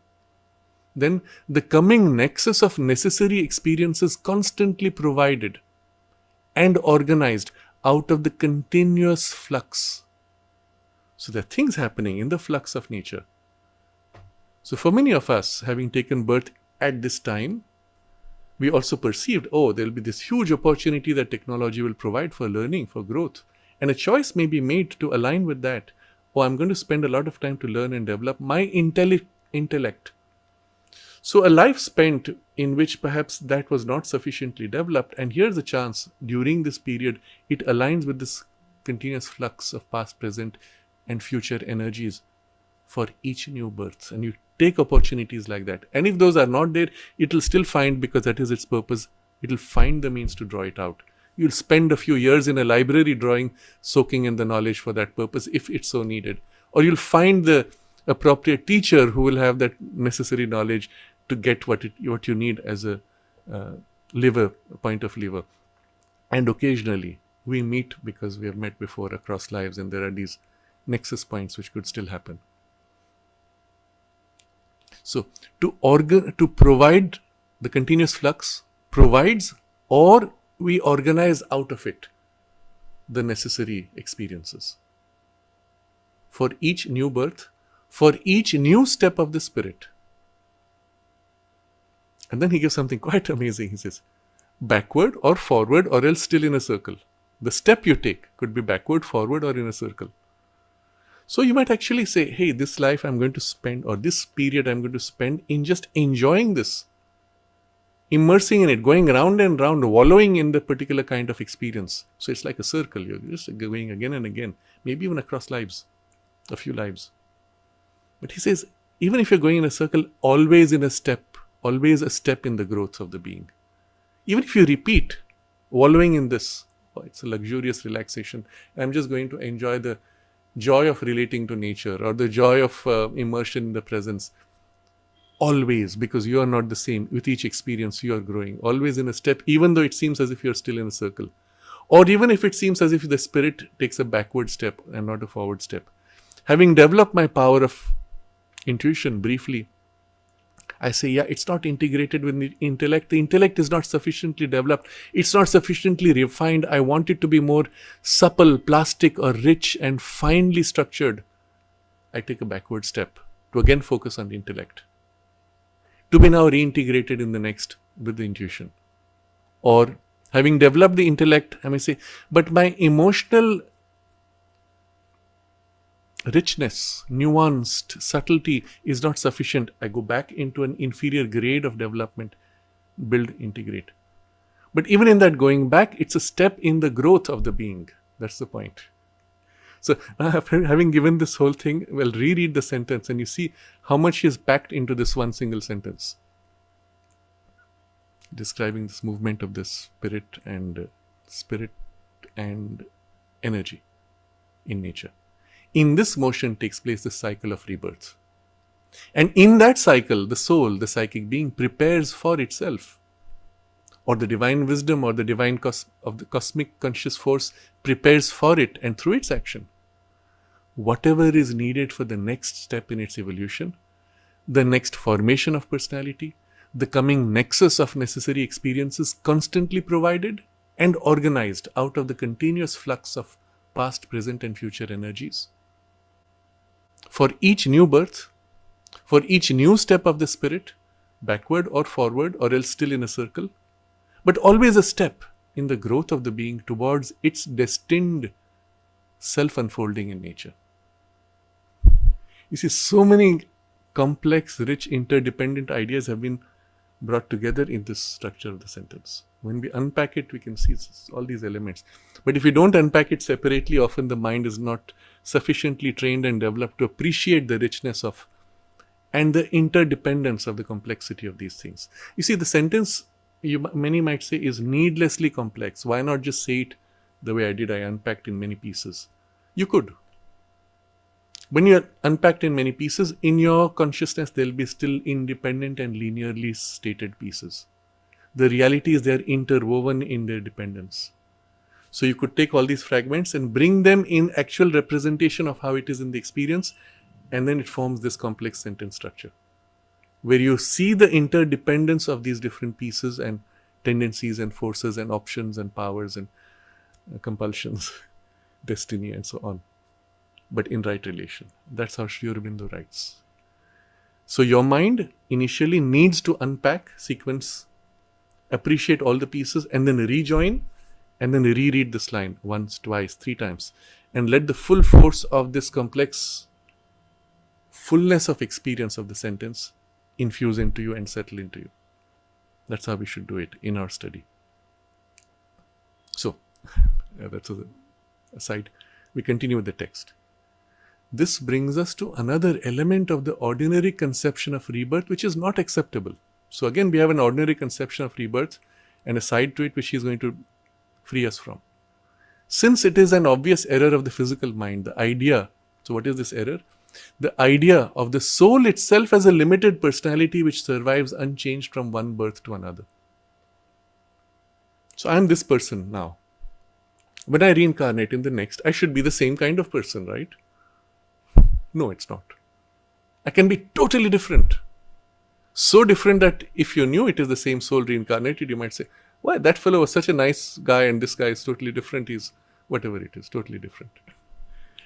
[SPEAKER 2] Then the coming nexus of necessary experiences constantly provided and organized out of the continuous flux. So there are things happening in the flux of nature. So for many of us, having taken birth at this time, we also perceived, there will be this huge opportunity that technology will provide for learning, for growth. And a choice may be made to align with that. I'm going to spend a lot of time to learn and develop my intellect. So a life spent in which perhaps that was not sufficiently developed, and here's a chance, during this period, it aligns with this continuous flux of past, present, and future energies for each new birth. And you take opportunities like that. And if those are not there, it will still find, because that is its purpose, it will find the means to draw it out. You'll spend a few years in a library soaking in the knowledge for that purpose, if it's so needed. Or you'll find the appropriate teacher who will have that necessary knowledge to get what you need as a point of lever. And occasionally we meet, because we have met before across lives, and there are these nexus points which could still happen. So to provide the continuous flux provides, or we organize out of it the necessary experiences for each new birth, for each new step of the spirit. And then he gives something quite amazing. He says, backward or forward, or else still in a circle. The step you take could be backward, forward, or in a circle. So you might actually say, hey, this life I'm going to spend, or this period I'm going to spend in just enjoying this, immersing in it, going round and round, wallowing in the particular kind of experience. So it's like a circle. You're just going again and again, maybe even across lives, a few lives. But he says, even if you're going in a circle, always in a step, always a step in the growth of the being. Even if you repeat, wallowing in this, it's a luxurious relaxation. I'm just going to enjoy the joy of relating to nature or the joy of immersion in the presence. Always, because you are not the same. With each experience, you are growing. Always in a step, even though it seems as if you're still in a circle. Or even if it seems as if the spirit takes a backward step and not a forward step. Having developed my power of intuition briefly, I say, yeah, it's not integrated with the intellect. The intellect is not sufficiently developed. It's not sufficiently refined. I want it to be more supple, plastic, or rich and finely structured. I take a backward step to again focus on the intellect, to be now reintegrated in the next with the intuition. Or having developed the intellect, I may say, but my emotional richness, nuanced subtlety is not sufficient. I go back into an inferior grade of development, build, integrate. But even in that going back, it's a step in the growth of the being. That's the point. So having given this whole thing, well, reread the sentence and you see how much is packed into this one single sentence, describing this movement of the spirit and energy in nature. In this motion takes place the cycle of rebirth. And in that cycle, the soul, the psychic being, prepares for itself. Or the divine wisdom or the divine of the cosmic conscious force prepares for it and through its action. Whatever is needed for the next step in its evolution, the next formation of personality, the coming nexus of necessary experiences constantly provided and organized out of the continuous flux of past, present and future energies. For each new birth, for each new step of the spirit, backward or forward or else still in a circle, but always a step in the growth of the being towards its destined self-unfolding in nature. You see, so many complex, rich, interdependent ideas have been brought together in this structure of the sentence. When we unpack it, we can see all these elements. But if we don't unpack it separately, often the mind is not sufficiently trained and developed to appreciate the richness of and the interdependence of the complexity of these things. You see, the sentence, many might say, is needlessly complex. Why not just say it the way I did? I unpacked in many pieces. You could. When you are unpacked in many pieces, in your consciousness, there will be still independent and linearly stated pieces. The reality is they are interwoven in their dependence. So you could take all these fragments and bring them in actual representation of how it is in the experience, and then it forms this complex sentence structure, where you see the interdependence of these different pieces and tendencies and forces and options and powers and compulsions, destiny and so on, but in right relation. That's how Sri Aurobindo writes. So your mind initially needs to unpack, sequence, appreciate all the pieces, and then rejoin, and then reread this line once, twice, 3 times, and let the full force of this complex fullness of experience of the sentence infuse into you and settle into you. That's how we should do it in our study. So, that's an aside. We continue with the text. This brings us to another element of the ordinary conception of rebirth, which is not acceptable. So again, we have an ordinary conception of rebirth and a side to it which he is going to free us from. Since it is an obvious error of the physical mind, the idea, so what is this error? The idea of the soul itself as a limited personality which survives unchanged from one birth to another. So I am this person now. When I reincarnate in the next, I should be the same kind of person, right? No, it's not. I can be totally different. So different that if you knew it is the same soul reincarnated, you might say, why, that fellow was such a nice guy and this guy is totally different. He's whatever it is, totally different.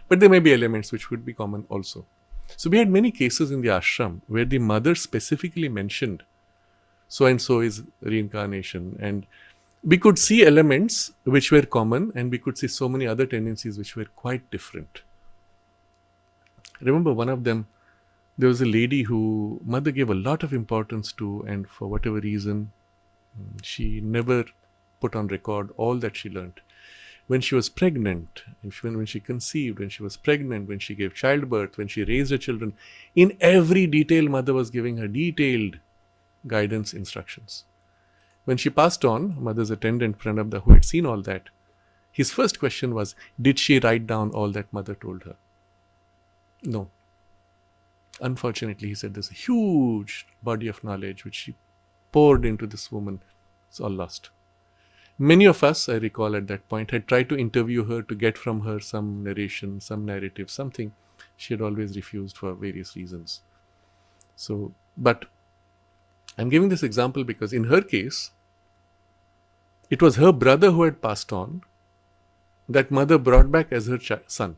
[SPEAKER 2] But there may be elements which would be common also. So we had many cases in the ashram where the mother specifically mentioned so and so is reincarnation, and we could see elements which were common and we could see so many other tendencies which were quite different. I remember one of them, there was a lady who mother gave a lot of importance to, and for whatever reason She never put on record all that she learnt. When she was pregnant, when she conceived, when she was pregnant, when she gave childbirth, when she raised her children, in every detail, mother was giving her detailed guidance, instructions. When she passed on, mother's attendant Pranabda, who had seen all that, his first question was, did she write down all that mother told her? No. Unfortunately, he said, there's a huge body of knowledge which she poured into this woman. It's all lost. Many of us, I recall at that point, had tried to interview her to get from her some narration, some narrative, something. She had always refused for various reasons. So, but I'm giving this example because in her case, it was her brother who had passed on that mother brought back as her son.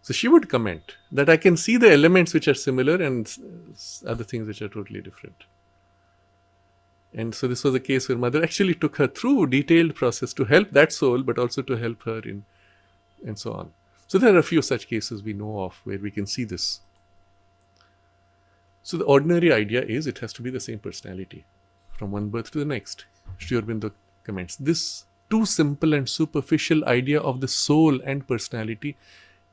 [SPEAKER 2] So she would comment that I can see the elements which are similar and other things which are totally different. And so this was a case where mother actually took her through a detailed process to help that soul, but also to help her in, and so on. So there are a few such cases we know of where we can see this. So the ordinary idea is it has to be the same personality from one birth to the next. Sri Aurobindo comments, this too simple and superficial idea of the soul and personality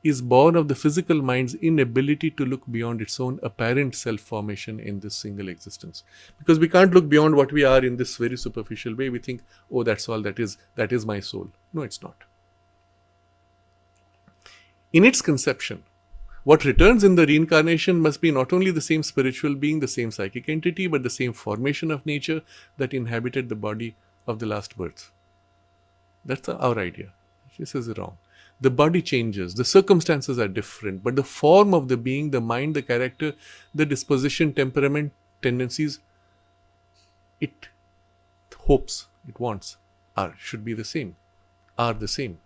[SPEAKER 2] is born of the physical mind's inability to look beyond its own apparent self-formation in this single existence. Because we can't look beyond what we are in this very superficial way. We think, oh, that's all that is my soul. No, it's not. In its conception, what returns in the reincarnation must be not only the same spiritual being, the same psychic entity, but the same formation of nature that inhabited the body of the last birth. That's our idea. This is wrong. The body changes, the circumstances are different, but the form of the being, the mind, the character, the disposition, temperament, tendencies, it hopes, it wants, should be the same, are the same.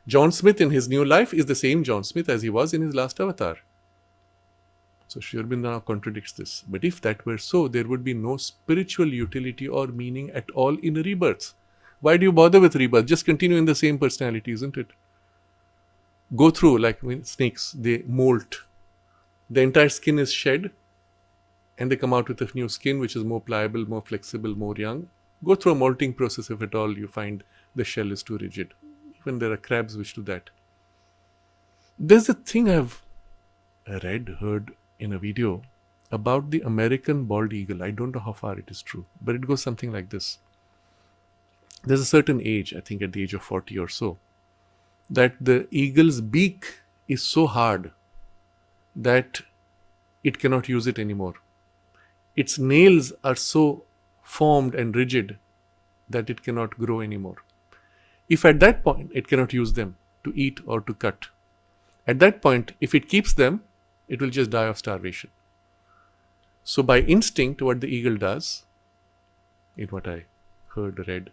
[SPEAKER 2] John Smith in his new life is the same John Smith as he was in his last avatar. So Sri Aurobindo now contradicts this. But if that were so, there would be no spiritual utility or meaning at all in rebirths. Why do you bother with rebirth? Just continue in the same personality, isn't it? Go through, like snakes, they molt. The entire skin is shed and they come out with a new skin which is more pliable, more flexible, more young. Go through a molting process if at all you find the shell is too rigid. Even there are crabs which do that. There's a thing I've heard in a video about the American bald eagle. I don't know how far it is true, but it goes something like this. There's a certain age, I think at the age of 40 or so, that the eagle's beak is so hard that it cannot use it anymore. Its nails are so formed and rigid that it cannot grow anymore. If at that point it cannot use them to eat or to cut, at that point, if it keeps them, it will just die of starvation. So by instinct, what the eagle does, in what I read,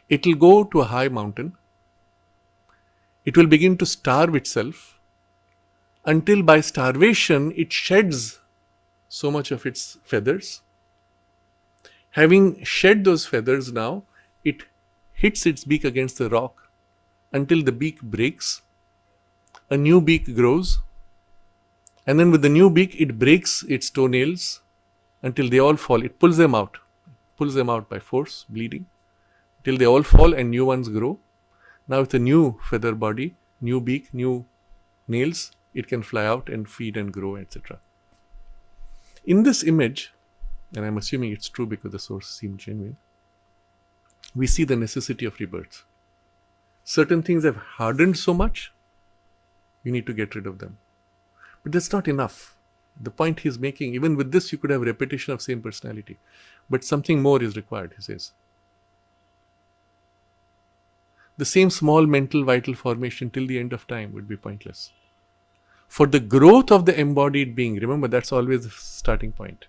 [SPEAKER 2] it will go to a high mountain. It will begin to starve itself until by starvation it sheds so much of its feathers. Having shed those feathers now, it hits its beak against the rock until the beak breaks. A new beak grows. And then with the new beak, it breaks its toenails until they all fall. It pulls them out by force, bleeding, till they all fall and new ones grow. Now with a new feather body, new beak, new nails, it can fly out and feed and grow, etc. In this image, and I'm assuming it's true because the source seemed genuine, we see the necessity of rebirth. Certain things have hardened so much, you need to get rid of them. But that's not enough. The point he's making, even with this, you could have repetition of same personality. But something more is required, he says. The same small mental vital formation till the end of time would be pointless. For the growth of the embodied being, remember that's always the starting point,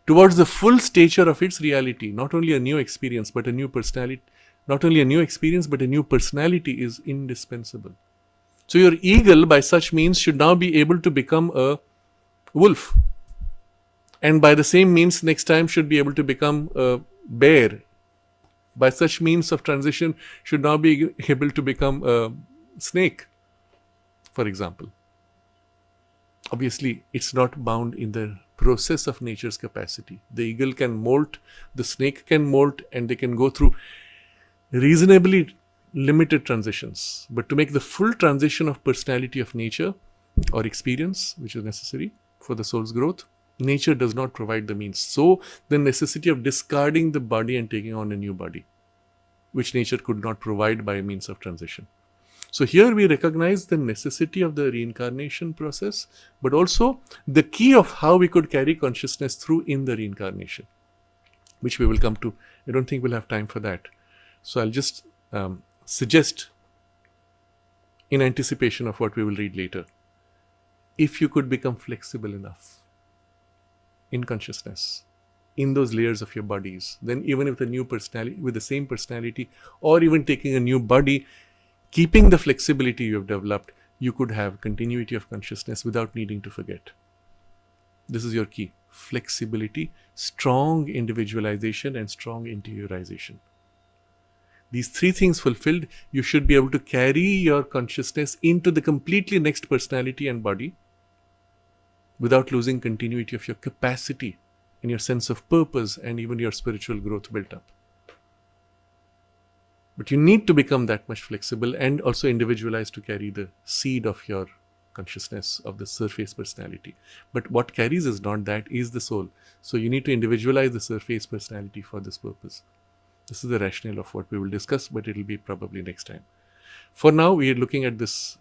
[SPEAKER 2] towards the full stature of its reality, not only a new experience, but a new personality, not only a new experience, but a new personality is indispensable. So your eagle, by such means, should now be able to become a wolf. And by the same means, next time should be able to become a bear. By such means of transition, should now be able to become a snake, for example. Obviously, it's not bound in the process of nature's capacity. The eagle can molt, the snake can molt, and they can go through reasonably limited transitions. But to make the full transition of personality of nature or experience, which is necessary for the soul's growth, nature does not provide the means. So the necessity of discarding the body and taking on a new body, which nature could not provide by means of transition. So here we recognize the necessity of the reincarnation process, but also the key of how we could carry consciousness through in the reincarnation, which we will come to. I don't think we'll have time for that. So I'll just suggest, in anticipation of what we will read later, if you could become flexible enough in consciousness, in those layers of your bodies, then even with a new personality, with the same personality, or even taking a new body, keeping the flexibility you have developed, you could have continuity of consciousness without needing to forget. This is your key. Flexibility, strong individualization, and strong interiorization. These three things fulfilled, you should be able to carry your consciousness into the completely next personality and body without losing continuity of your capacity and your sense of purpose and even your spiritual growth built up. But you need to become that much flexible and also individualized to carry the seed of your consciousness, of the surface personality. But what carries is not that, is the soul. So you need to individualize the surface personality for this purpose. This is the rationale of what we will discuss, but it will be probably next time. For now, we are looking at this.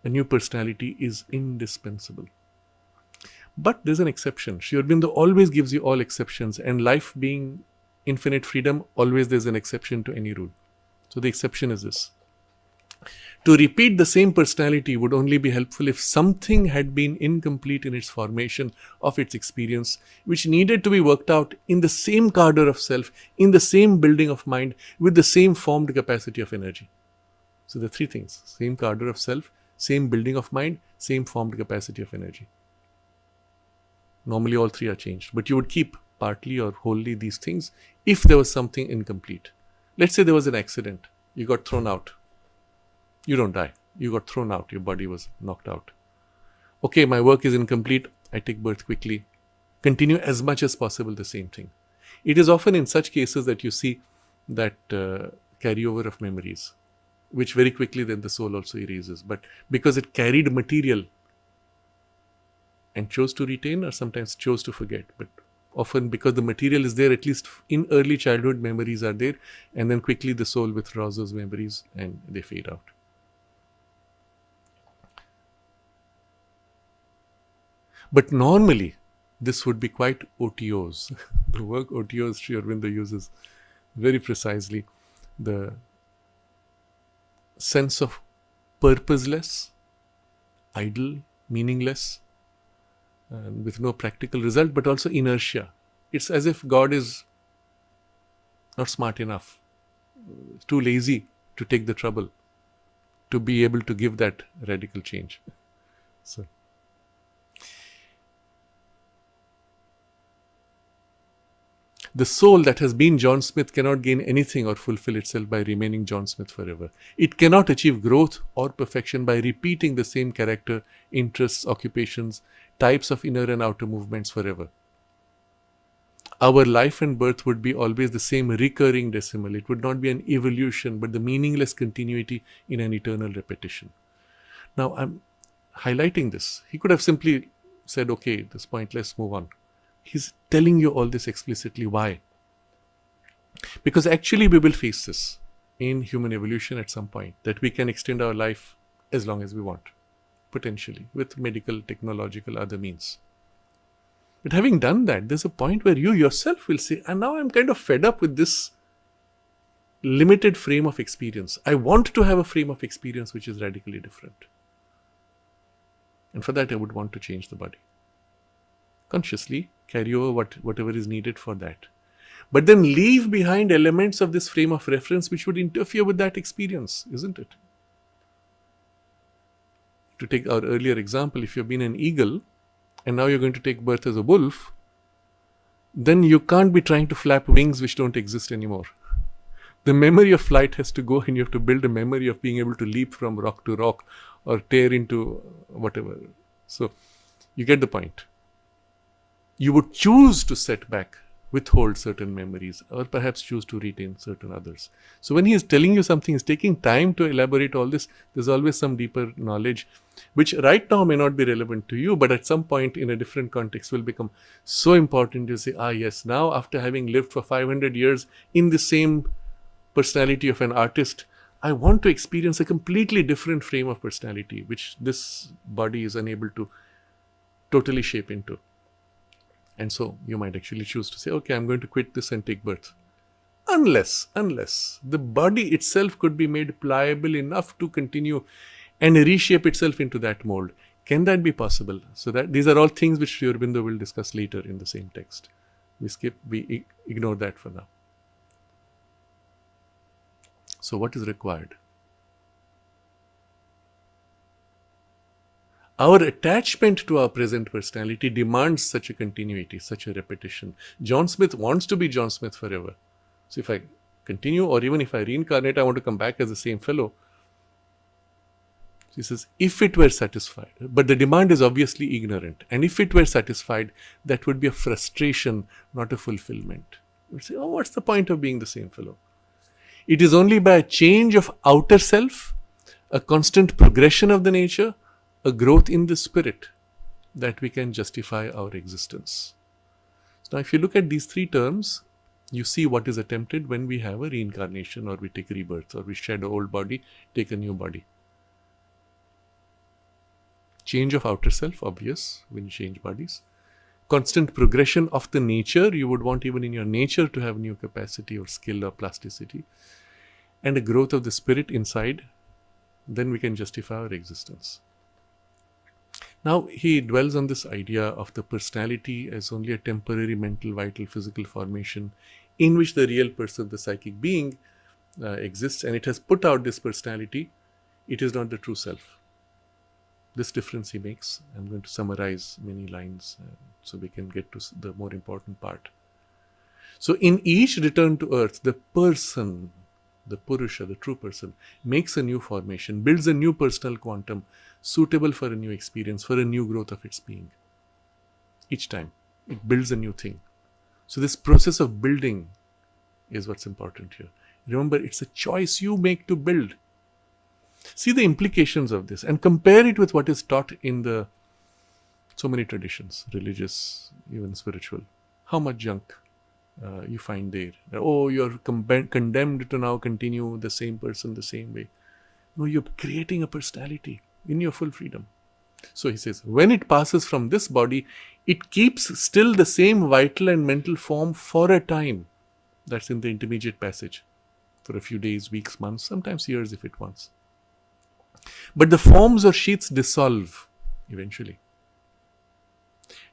[SPEAKER 2] A new personality is indispensable. But there's an exception. Sri Aurobindo always gives you all exceptions, and life being infinite freedom, always there's an exception to any rule. So the exception is this. To repeat the same personality would only be helpful if something had been incomplete in its formation of its experience, which needed to be worked out in the same cadre of self, in the same building of mind, with the same formed capacity of energy. So the three things: same cadre of self, same building of mind, same formed capacity of energy. Normally all three are changed, but you would keep partly or wholly these things if there was something incomplete. Let's say there was an accident. You got thrown out. You don't die. You got thrown out. Your body was knocked out. Okay, my work is incomplete. I take birth quickly. Continue as much as possible the same thing. It is often in such cases that you see that carryover of memories, which very quickly then the soul also erases. But because it carried material and chose to retain, or sometimes chose to forget, but often because the material is there, at least in early childhood, memories are there, and then quickly the soul withdraws those memories and they fade out. But normally, this would be quite OTOs. The word OTOs Sri Aurobindo uses very precisely. The sense of purposeless, idle, meaningless, with no practical result, but also inertia. It's as if God is not smart enough, too lazy to take the trouble to be able to give that radical change. So, the soul that has been John Smith cannot gain anything or fulfill itself by remaining John Smith forever. It cannot achieve growth or perfection by repeating the same character, interests, occupations, types of inner and outer movements forever. Our life and birth would be always the same recurring decimal. It would not be an evolution, but the meaningless continuity in an eternal repetition. Now, I'm highlighting this. He could have simply said, okay, at this point, let's move on. He's telling you all this explicitly. Why? Because actually we will face this in human evolution at some point, that we can extend our life as long as we want, potentially, with medical, technological, other means. But having done that, there's a point where you yourself will say, and now I'm kind of fed up with this limited frame of experience. I want to have a frame of experience which is radically different. And for that, I would want to change the body. Consciously carry over whatever is needed for that. But then leave behind elements of this frame of reference which would interfere with that experience, isn't it? To take our earlier example, if you've been an eagle and now you're going to take birth as a wolf, then you can't be trying to flap wings which don't exist anymore. The memory of flight has to go, and you have to build a memory of being able to leap from rock to rock or tear into whatever. So you get the point. you would choose to set back, withhold certain memories, or perhaps choose to retain certain others. So when he is telling you something, he's taking time to elaborate all this. There's always some deeper knowledge, which right now may not be relevant to you, but at some point in a different context will become so important. You say, yes, now after having lived for 500 years in the same personality of an artist, I want to experience a completely different frame of personality, which this body is unable to totally shape into. And so you might actually choose to say, okay, I'm going to quit this and take birth. Unless the body itself could be made pliable enough to continue and reshape itself into that mold. Can that be possible? So that these are all things which Aurobindo will discuss later in the same text. We ignore that for now. So what is required? Our attachment to our present personality demands such a continuity, such a repetition. John Smith wants to be John Smith forever. So if I continue, or even if I reincarnate, I want to come back as the same fellow. He says, if it were satisfied, but the demand is obviously ignorant. And if it were satisfied, that would be a frustration, not a fulfillment. You would say, what's the point of being the same fellow? It is only by a change of outer self, a constant progression of the nature, a growth in the spirit, that we can justify our existence. So now if you look at these three terms, you see what is attempted when we have a reincarnation, or we take rebirth, or we shed an old body, take a new body. Change of outer self, obvious, when you change bodies. Constant progression of the nature, you would want even in your nature to have new capacity or skill or plasticity. And a growth of the spirit inside, then we can justify our existence. Now, he dwells on this idea of the personality as only a temporary mental, vital, physical formation in which the real person, the psychic being, exists, and it has put out this personality. It is not the true self. This difference he makes. I'm going to summarize many lines so we can get to the more important part. So in each return to earth, the person, the Purusha, the true person, makes a new formation, builds a new personal quantum, suitable for a new experience, for a new growth of its being. Each time, it builds a new thing. So this process of building is what's important here. Remember, it's a choice you make to build. See the implications of this and compare it with what is taught in so many traditions, religious, even spiritual. How much junk you find there. You're condemned to now continue the same person the same way. No, you're creating a personality in your full freedom. So he says, when it passes from this body, it keeps still the same vital and mental form for a time. That's in the intermediate passage. For a few days, weeks, months, sometimes years if it wants. But the forms or sheaths dissolve eventually.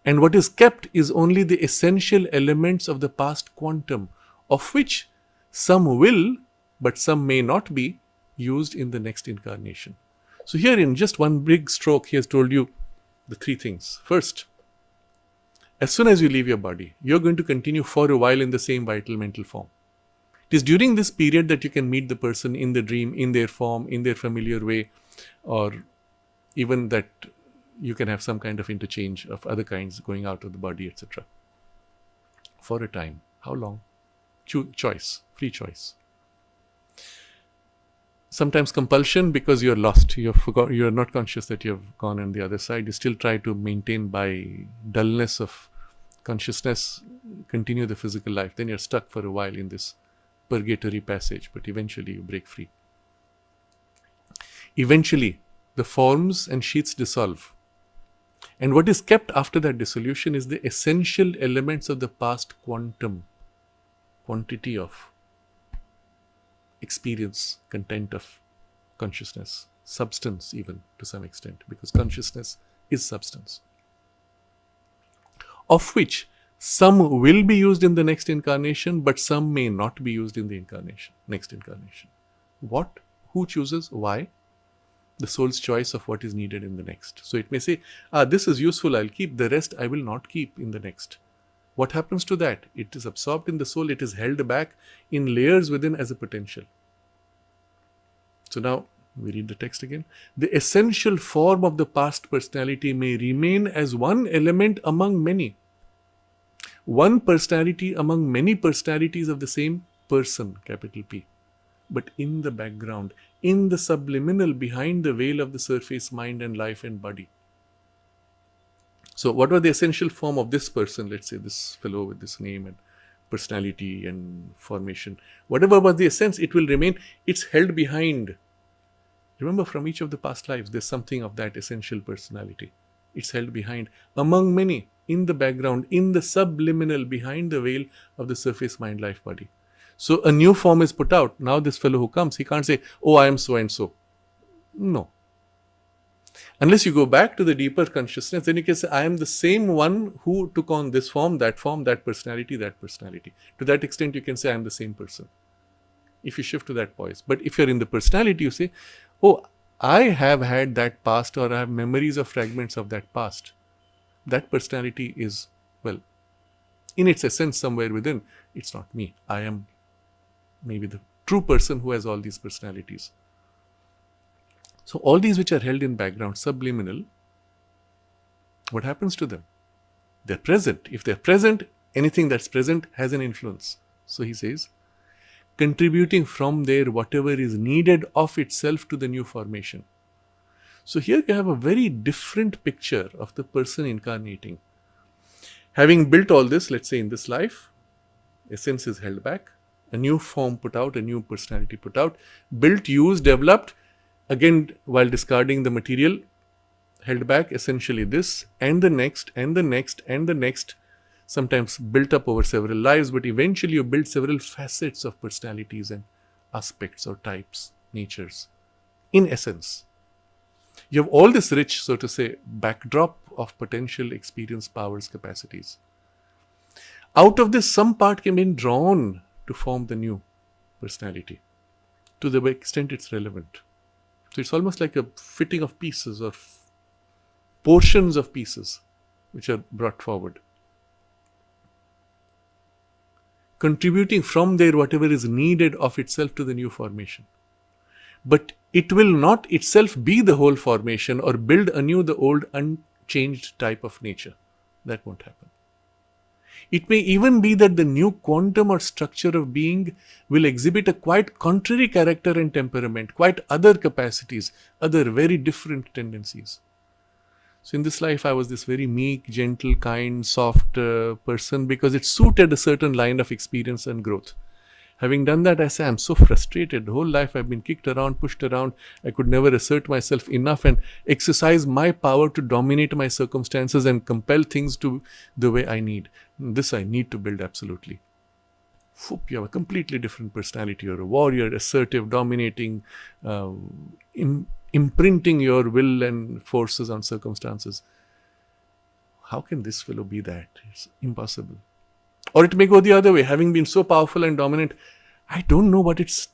[SPEAKER 2] And what is kept is only the essential elements of the past quantum, of which some will, but some may not be, used in the next incarnation. So here in just one big stroke, he has told you the three things. First, as soon as you leave your body, you're going to continue for a while in the same vital mental form. It is during this period that you can meet the person in the dream, in their form, in their familiar way, or even that you can have some kind of interchange of other kinds going out of the body, etc. For a time. How long? Choice. Free choice. Sometimes compulsion because you're lost. You're not conscious that you've gone on the other side. You still try to maintain by dullness of consciousness, continue the physical life. Then you're stuck for a while in this purgatory passage, but eventually you break free. Eventually, the forms and sheaths dissolve. And what is kept after that dissolution is the essential elements of the past quantum, quantity of experience, content of consciousness, substance even to some extent, because consciousness is substance, of which some will be used in the next incarnation, but some may not be used in the next incarnation. What? Who chooses? Why? The soul's choice of what is needed in the next. So it may say, this is useful, I'll keep. The rest I will not keep in the next. What happens to that? It is absorbed in the soul. It is held back in layers within as a potential. So now we read the text again. The essential form of the past personality may remain as one element among many. One personality among many personalities of the same person, capital P. But in the background, in the subliminal, behind the veil of the surface mind and life and body. So what was the essential form of this person, let's say this fellow with this name and personality and formation? Whatever was the essence, it will remain. It's held behind. Remember, from each of the past lives, there's something of that essential personality. It's held behind, among many, in the background, in the subliminal, behind the veil of the surface mind, life, body. So a new form is put out. Now this fellow who comes, he can't say, oh, I am so and so. No. Unless you go back to the deeper consciousness, then you can say, I am the same one who took on this form, that personality, that personality. To that extent, you can say, I am the same person. If you shift to that poise. But if you're in the personality, you say, oh, I have had that past, or I have memories of fragments of that past. That personality is, well, in its essence, somewhere within, it's not me. I am maybe the true person who has all these personalities. So all these which are held in background, subliminal, what happens to them? They're present. If they're present, anything that's present has an influence. So he says, contributing from there whatever is needed of itself to the new formation. So here you have a very different picture of the person incarnating. Having built all this, let's say in this life, essence is held back, a new form put out, a new personality put out, built, used, developed, again while discarding the material, held back, essentially this, and the next, and the next, and the next, sometimes built up over several lives, but eventually you build several facets of personalities and aspects or types, natures, in essence. You have all this rich, so to say, backdrop of potential, experience, powers, capacities. Out of this, some part can be drawn to form the new personality, to the extent it's relevant. So it's almost like a fitting of pieces or portions of pieces which are brought forward. Contributing from there whatever is needed of itself to the new formation. But it will not itself be the whole formation or build anew the old unchanged type of nature. That won't happen. It may even be that the new quantum or structure of being will exhibit a quite contrary character and temperament, quite other capacities, other very different tendencies. So in this life, I was this very meek, gentle, kind, soft person because it suited a certain line of experience and growth. Having done that, I say, I'm so frustrated. The whole life I've been kicked around, pushed around. I could never assert myself enough and exercise my power to dominate my circumstances and compel things to the way I need. This I need to build absolutely. You have a completely different personality. You're a warrior, assertive, dominating, imprinting your will and forces on circumstances. How can this fellow be that? It's impossible. Or it may go the other way. Having been so powerful and dominant, I don't know what it's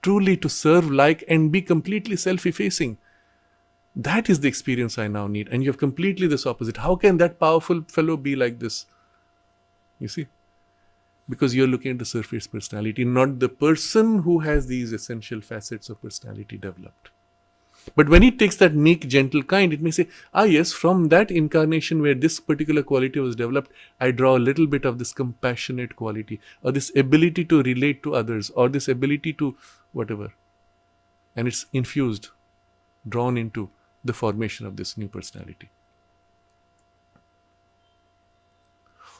[SPEAKER 2] truly to serve like and be completely self-effacing. That is the experience I now need. And you have completely this opposite. How can that powerful fellow be like this? You see? Because you're looking at the surface personality, not the person who has these essential facets of personality developed. But when it takes that meek, gentle kind, it may say, yes, from that incarnation where this particular quality was developed, I draw a little bit of this compassionate quality, or this ability to relate to others, or this ability to whatever. And it's infused, drawn into the formation of this new personality.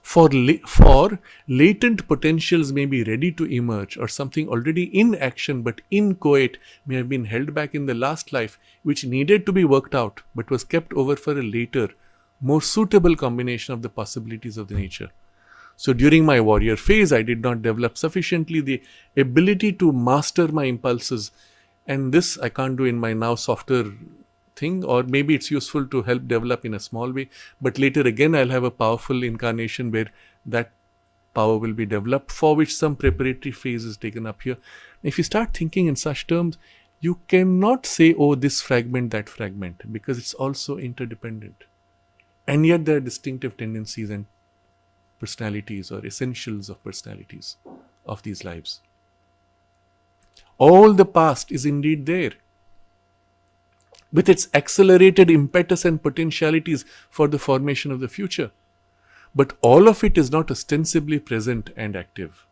[SPEAKER 2] For latent potentials may be ready to emerge, or something already in action but inchoate may have been held back in the last life, which needed to be worked out but was kept over for a later, more suitable combination of the possibilities of the nature. So during my warrior phase, I did not develop sufficiently the ability to master my impulses, and this I can't do in my now softer thing, or maybe it's useful to help develop in a small way, but later again I'll have a powerful incarnation where that power will be developed, for which some preparatory phase is taken up here. If you start thinking in such terms, you cannot say, oh, this fragment, that fragment, because it's also interdependent. And yet there are distinctive tendencies and personalities or essentials of personalities of these lives. All the past is indeed there, with its accelerated impetus and potentialities for the formation of the future. but all of it is not ostensibly present and active.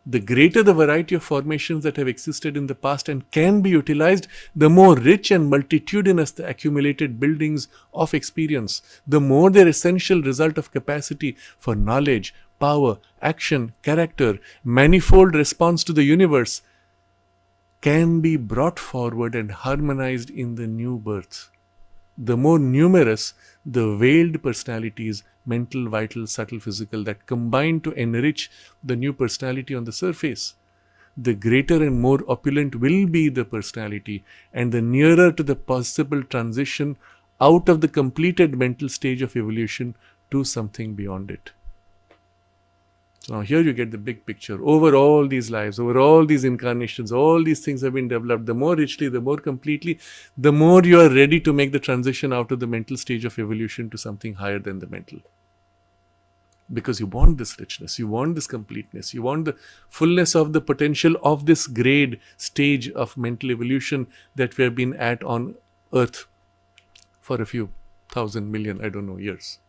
[SPEAKER 2] The greater the variety of formations that have existed in the past and can be utilized, the more rich and multitudinous the accumulated buildings of experience, the more their essential result of capacity for knowledge, power, action, character, manifold response to the universe can be brought forward and harmonized in the new birth. The more numerous the veiled personalities, mental, vital, subtle, physical, that combine to enrich the new personality on the surface, the greater and more opulent will be the personality, and the nearer to the possible transition out of the completed mental stage of evolution to something beyond it. So now here you get the big picture. Over all these lives, over all these incarnations, all these things have been developed. The more richly, the more completely, the more you are ready to make the transition out of the mental stage of evolution to something higher than the mental. Because you want this richness, you want this completeness, you want the fullness of the potential of this grade stage of mental evolution that we have been at on Earth for a few thousand million, years.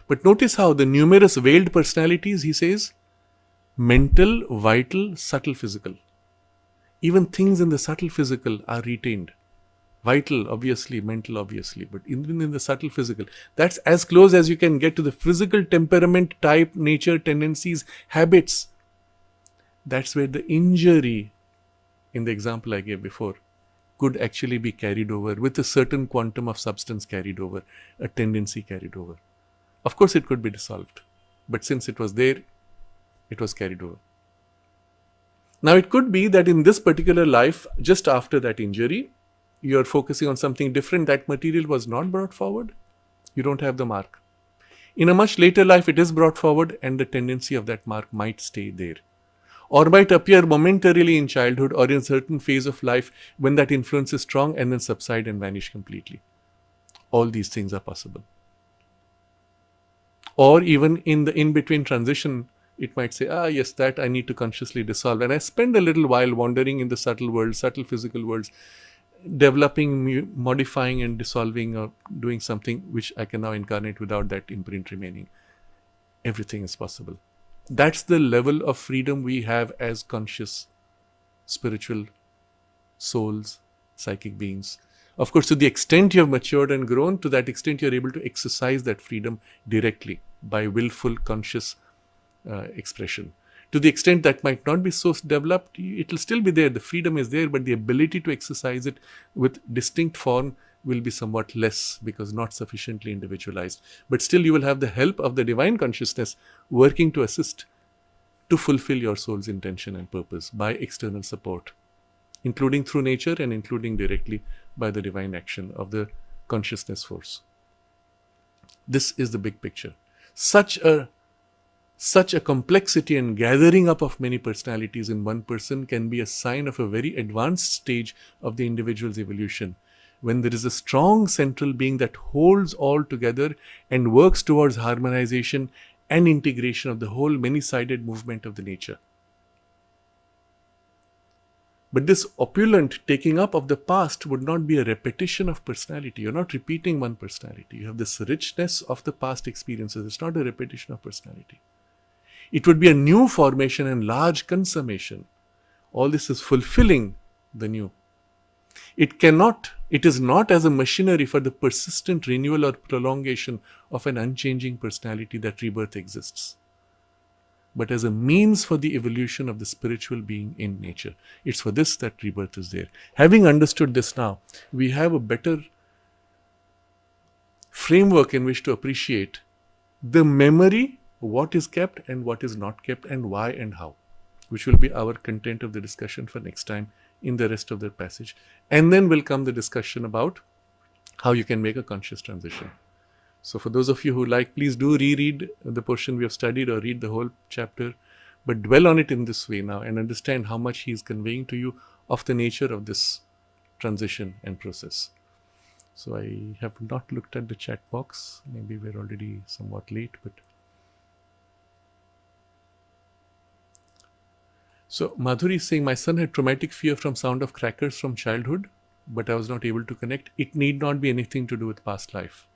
[SPEAKER 2] But notice how the numerous veiled personalities, he says, mental, vital, subtle, physical. Even things in the subtle physical are retained. Vital, obviously, mental, obviously, but even in the subtle physical. That's as close as you can get to the physical temperament, type, nature, tendencies, habits. That's where the injury, in the example I gave before, could actually be carried over with a certain quantum of substance carried over, a tendency carried over. Of course, it could be dissolved, but since it was there, it was carried over. Now, it could be that in this particular life, just after that injury, you are focusing on something different. That material was not brought forward. You don't have the mark. In a much later life, it is brought forward, and the tendency of that mark might stay there, or might appear momentarily in childhood or in a certain phase of life when that influence is strong and then subside and vanish completely. All these things are possible. Or even in the in-between transition, it might say, yes, that I need to consciously dissolve. And I spend a little while wandering in the subtle world, subtle physical worlds, developing, modifying and dissolving or doing something which I can now incarnate without that imprint remaining. Everything is possible. That's the level of freedom we have as conscious, spiritual souls, psychic beings. Of course, to the extent you have matured and grown, to that extent you are able to exercise that freedom directly by willful, conscious expression. To the extent that might not be so developed, it will still be there. The freedom is there, but the ability to exercise it with distinct form will be somewhat less because not sufficiently individualized. But still you will have the help of the divine consciousness working to assist to fulfill your soul's intention and purpose by external support, including through nature and including directly by the divine action of the consciousness force. This is the big picture. Such a complexity and gathering up of many personalities in one person can be a sign of a very advanced stage of the individual's evolution, when there is a strong central being that holds all together and works towards harmonization and integration of the whole many-sided movement of the nature. But this opulent taking up of the past would not be a repetition of personality. You're not repeating one personality. You have this richness of the past experiences. It's not a repetition of personality. It would be a new formation and large consummation. All this is fulfilling the new. It is not as a machinery for the persistent renewal or prolongation of an unchanging personality that rebirth exists, but as a means for the evolution of the spiritual being in nature. It's for this that rebirth is there. Having understood this now, we have a better framework in which to appreciate the memory, what is kept and what is not kept, and why and how, which will be our content of the discussion for next time in the rest of the passage. And then will come the discussion about how you can make a conscious transition. So for those of you who like, please do reread the portion we have studied or read the whole chapter, but dwell on it in this way now and understand how much he is conveying to you of the nature of this transition and process. So I have not looked at the chat box. Maybe we're already somewhat late, but so Madhuri is saying, my son had traumatic fear from sound of crackers from childhood, but I was not able to connect. It need not be anything to do with past life.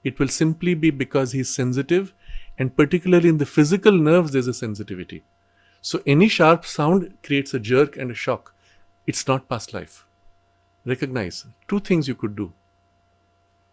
[SPEAKER 2] It will simply be because he's sensitive, and particularly in the physical nerves, there's a sensitivity. So any sharp sound creates a jerk and a shock. It's not past life. Recognize two things you could do.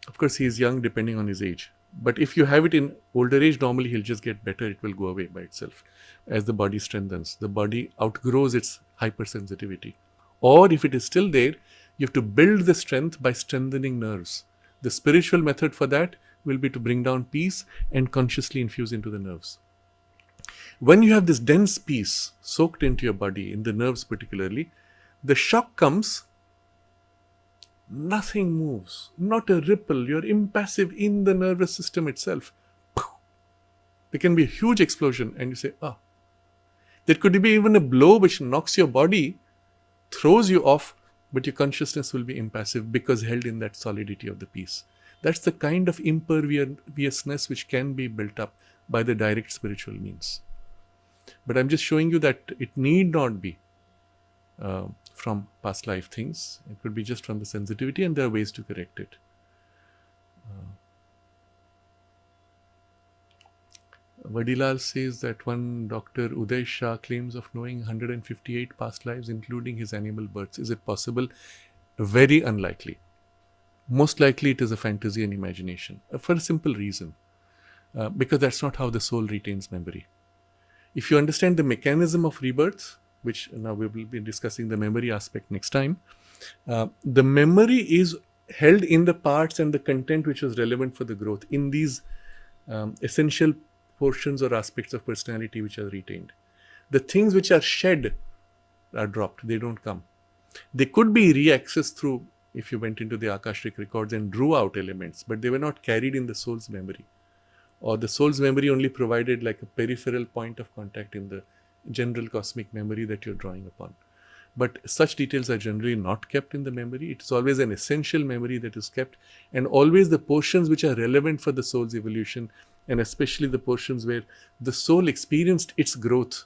[SPEAKER 2] Of course, he is young depending on his age. But if you have it in older age, normally he'll just get better. It will go away by itself as the body strengthens. The body outgrows its hypersensitivity. Or if it is still there, you have to build the strength by strengthening nerves. The spiritual method for that will be to bring down peace and consciously infuse into the nerves. When you have this dense peace soaked into your body, in the nerves particularly, the shock comes, nothing moves, not a ripple, you're impassive in the nervous system itself. There can be a huge explosion and you say, ah. There could be even a blow which knocks your body, throws you off, but your consciousness will be impassive because held in that solidity of the peace. That's the kind of imperviousness which can be built up by the direct spiritual means. But I'm just showing you that it need not be from past life things. It could be just from the sensitivity, and there are ways to correct it. Vadilal says that one Dr. Uday Shah claims of knowing 158 past lives, including his animal births. Is it possible? Very unlikely. Most likely it is a fantasy and imagination, for a simple reason. Because that's not how the soul retains memory. If you understand the mechanism of rebirth, which now we will be discussing the memory aspect next time, the memory is held in the parts and the content which was relevant for the growth, in these essential portions or aspects of personality which are retained. The things which are shed are dropped, they don't come. They could be re-accessed through, if you went into the Akashic records and drew out elements, but they were not carried in the soul's memory. Or the soul's memory only provided like a peripheral point of contact in the general cosmic memory that you're drawing upon. But such details are generally not kept in the memory. It is always an essential memory that is kept, and always the portions which are relevant for the soul's evolution, and especially the portions where the soul experienced its growth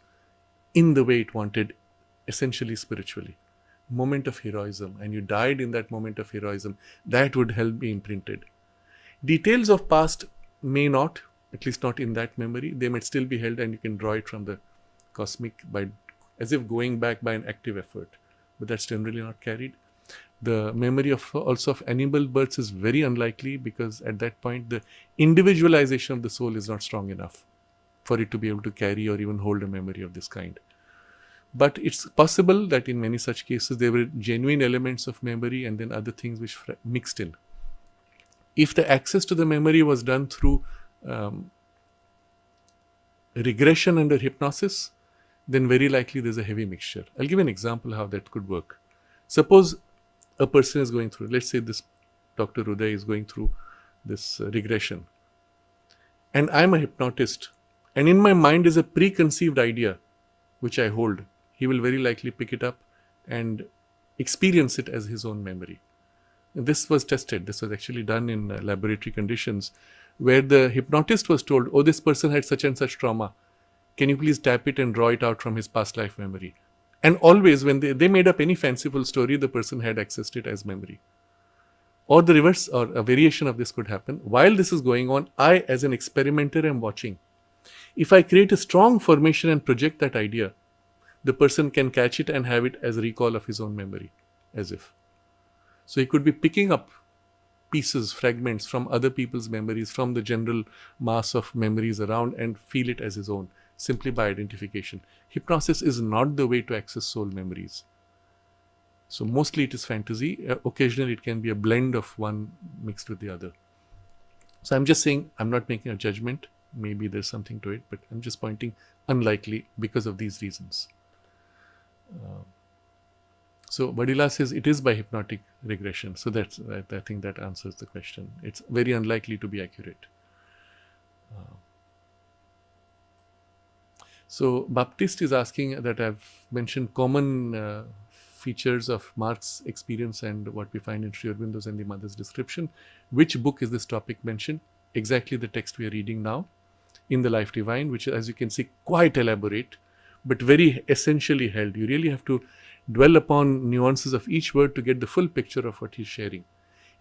[SPEAKER 2] in the way it wanted, essentially spiritually. Moment of heroism, and you died in that moment of heroism, that would help be imprinted. Details of past may not, at least not in that memory. They might still be held, and you can draw it from the cosmic by as if going back by an active effort, but that's generally not carried. The memory of also of animal births is very unlikely, because at that point the individualization of the soul is not strong enough for it to be able to carry or even hold a memory of this kind. But it's possible that in many such cases there were genuine elements of memory and then other things which mixed in. If the access to the memory was done through regression under hypnosis, then very likely there's a heavy mixture. I'll give an example how that could work. Suppose a person is going through, let's say this Dr. Uday is going through this regression, and I'm a hypnotist, and in my mind is a preconceived idea which I hold. He will very likely pick it up and experience it as his own memory. And this was tested. This was actually done in laboratory conditions, where the hypnotist was told, oh, this person had such and such trauma. Can you please tap it and draw it out from his past life memory? And always when they made up any fanciful story, the person had accessed it as memory. Or the reverse, or a variation of this could happen. While this is going on, I as an experimenter am watching. If I create a strong formation and project that idea, the person can catch it and have it as a recall of his own memory, as if. So he could be picking up pieces, fragments from other people's memories, from the general mass of memories around, and feel it as his own, simply by identification. Hypnosis is not the way to access soul memories. So mostly it is fantasy. Occasionally it can be a blend of one mixed with the other. So I'm just saying, I'm not making a judgment. Maybe there's something to it, but I'm just pointing unlikely because of these reasons. So Vadila says it is by hypnotic regression. So I think that answers the question. It's very unlikely to be accurate. So Baptiste is asking that I've mentioned common features of Mark's experience and what we find in Sri Aurobindo's and the Mother's description. Which book is this topic mentioned? Exactly the text we are reading now, In the Life Divine, which, as you can see, quite elaborate, but very essentially held. You really have to dwell upon nuances of each word to get the full picture of what he's sharing.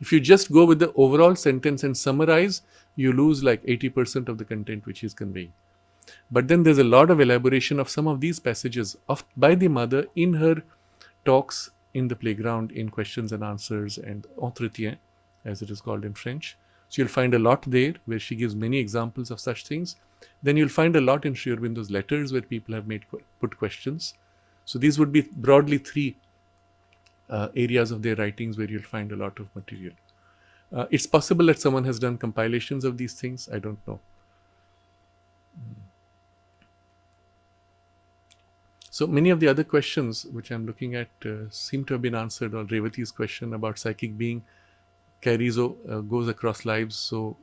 [SPEAKER 2] If you just go with the overall sentence and summarize, you lose like 80% of the content which he's conveying. But then there's a lot of elaboration of some of these passages by the mother in her talks in the playground, in questions and answers and entretien, as it is called in French. So you'll find a lot there where she gives many examples of such things. Then you'll find a lot in Sri Aurobindo's letters where people have put questions. So these would be broadly three areas of their writings where you'll find a lot of material. It's possible that someone has done compilations of these things. I don't know. So many of the other questions which I'm looking at seem to have been answered. Or Revati's question about psychic being goes across lives. So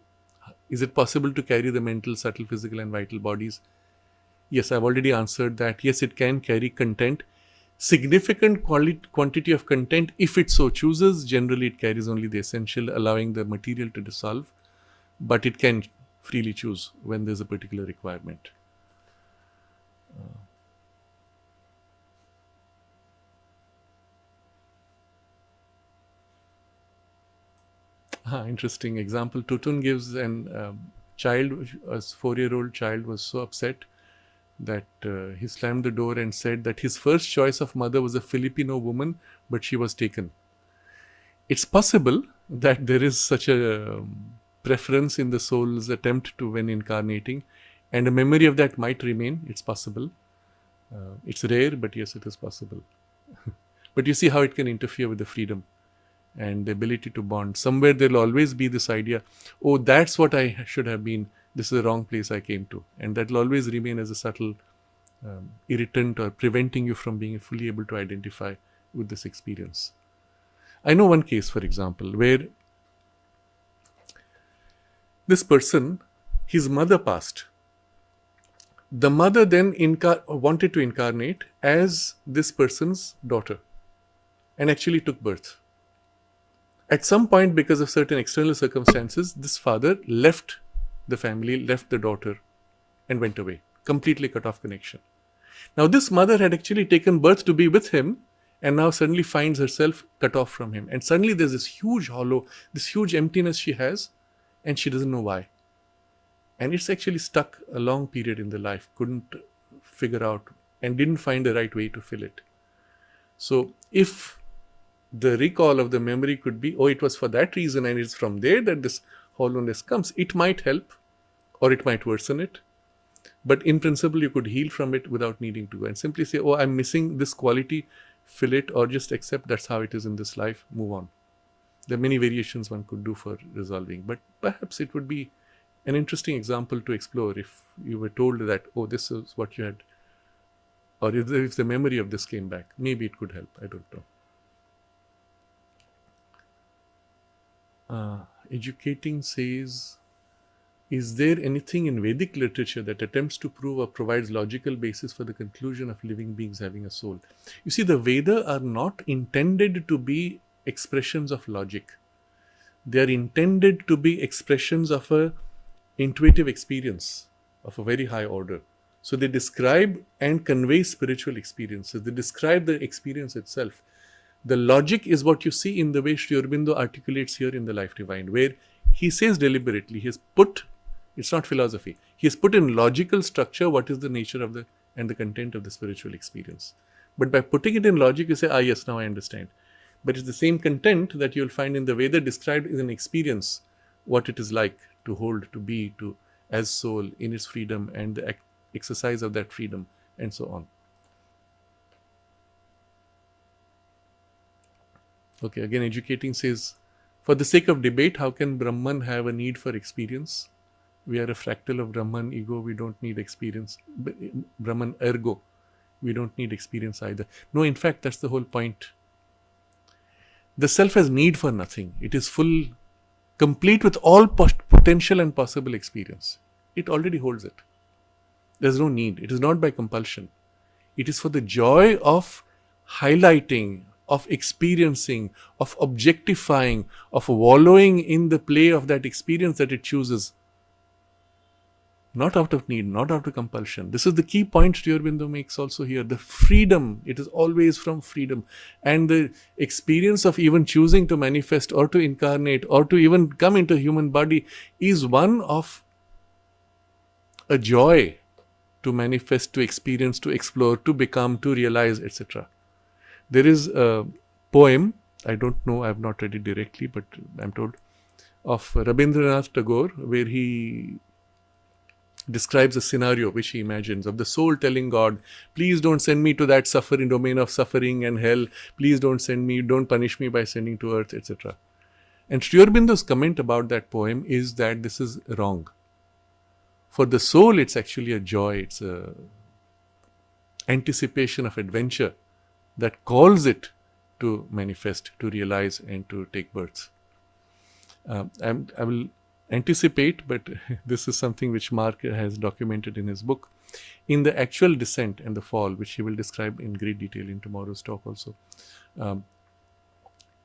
[SPEAKER 2] is it possible to carry the mental, subtle, physical and vital bodies? Yes, I've already answered that. Yes, it can carry content. Significant quantity of content, if it so chooses. Generally, it carries only the essential, allowing the material to dissolve. But it can freely choose when there's a particular requirement. Interesting example. Tutun gives an child, a 4-year-old child was so upset that he slammed the door and said that his first choice of mother was a Filipino woman, but she was taken. It's possible that there is such a preference in the soul's attempt to when incarnating, and a memory of that might remain. It's possible. It's rare, but yes, it is possible. But you see how it can interfere with the freedom and the ability to bond. Somewhere there'll always be this idea, oh, that's what I should have been. This is the wrong place I came to. And that will always remain as a subtle irritant or preventing you from being fully able to identify with this experience. I know one case, for example, where this person, his mother passed. The mother then wanted to incarnate as this person's daughter and actually took birth. At some point, because of certain external circumstances, this father left the family, left the daughter and went away, completely cut off connection. Now this mother had actually taken birth to be with him and now suddenly finds herself cut off from him. And suddenly there's this huge hollow, this huge emptiness she has, and she doesn't know why. And it's actually stuck a long period in the life, couldn't figure out and didn't find the right way to fill it. So if the recall of the memory could be, oh, it was for that reason and it's from there that this hollowness comes, it might help or it might worsen it. But in principle, you could heal from it without needing to go and simply say, oh, I'm missing this quality, fill it, or just accept that's how it is in this life, move on. There are many variations one could do for resolving, but perhaps it would be an interesting example to explore if you were told that, oh, this is what you had, or if the memory of this came back. Maybe it could help, I don't know. Educating says, is there anything in Vedic literature that attempts to prove or provides logical basis for the conclusion of living beings having a soul? You see, the Vedas are not intended to be expressions of logic. They are intended to be expressions of a intuitive experience of a very high order. So they describe and convey spiritual experiences. They describe the experience itself. The logic is what you see in the way Sri Aurobindo articulates here in The Life Divine, where he says deliberately, he has put, it's not philosophy, he has put in logical structure what is the nature of and the content of the spiritual experience. But by putting it in logic, you say, ah, yes, now I understand. But it's the same content that you'll find in the Veda described as an experience, what it is like to hold, to be, to as soul in its freedom and the exercise of that freedom and so on. Okay, again, educating says, for the sake of debate, how can Brahman have a need for experience? We are a fractal of Brahman, ego, we don't need experience. Brahman, ergo, we don't need experience either. No, in fact, that's the whole point. The self has need for nothing. It is full, complete with all potential and possible experience. It already holds it. There's no need. It is not by compulsion. It is for the joy of highlighting, of experiencing, of objectifying, of wallowing in the play of that experience that it chooses. not out of need, not out of compulsion. This is the key point Sri Aurobindo makes also here. The freedom, it is always from freedom. And the experience of even choosing to manifest or to incarnate or to even come into a human body is one of a joy to manifest, to experience, to explore, to become, to realize, etc. There is a poem, I don't know, I have not read it directly, but I'm told, of Rabindranath Tagore, where he describes a scenario which he imagines of the soul telling God, please don't send me to that suffering domain of suffering and hell, please don't send me, don't punish me by sending to earth, etc. And Sri Aurobindo's comment about that poem is that this is wrong. For the soul, it's actually a joy, it's a anticipation of adventure that calls it to manifest, to realize, and to take birth. I will anticipate, but this is something which Mark has documented in his book. In the actual descent and the fall, which he will describe in great detail in tomorrow's talk also,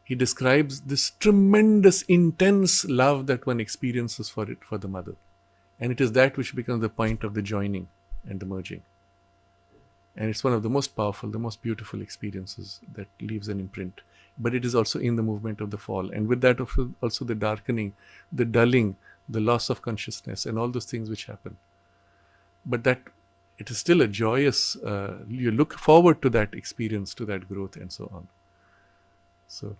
[SPEAKER 2] he describes this tremendous, intense love that one experiences for the mother. And it is that which becomes the point of the joining and the merging. And it's one of the most powerful, the most beautiful experiences that leaves an imprint. But it is also in the movement of the fall. And with that also the darkening, the dulling, the loss of consciousness and all those things which happen. But that it is still a joyous, you look forward to that experience, to that growth and so on. So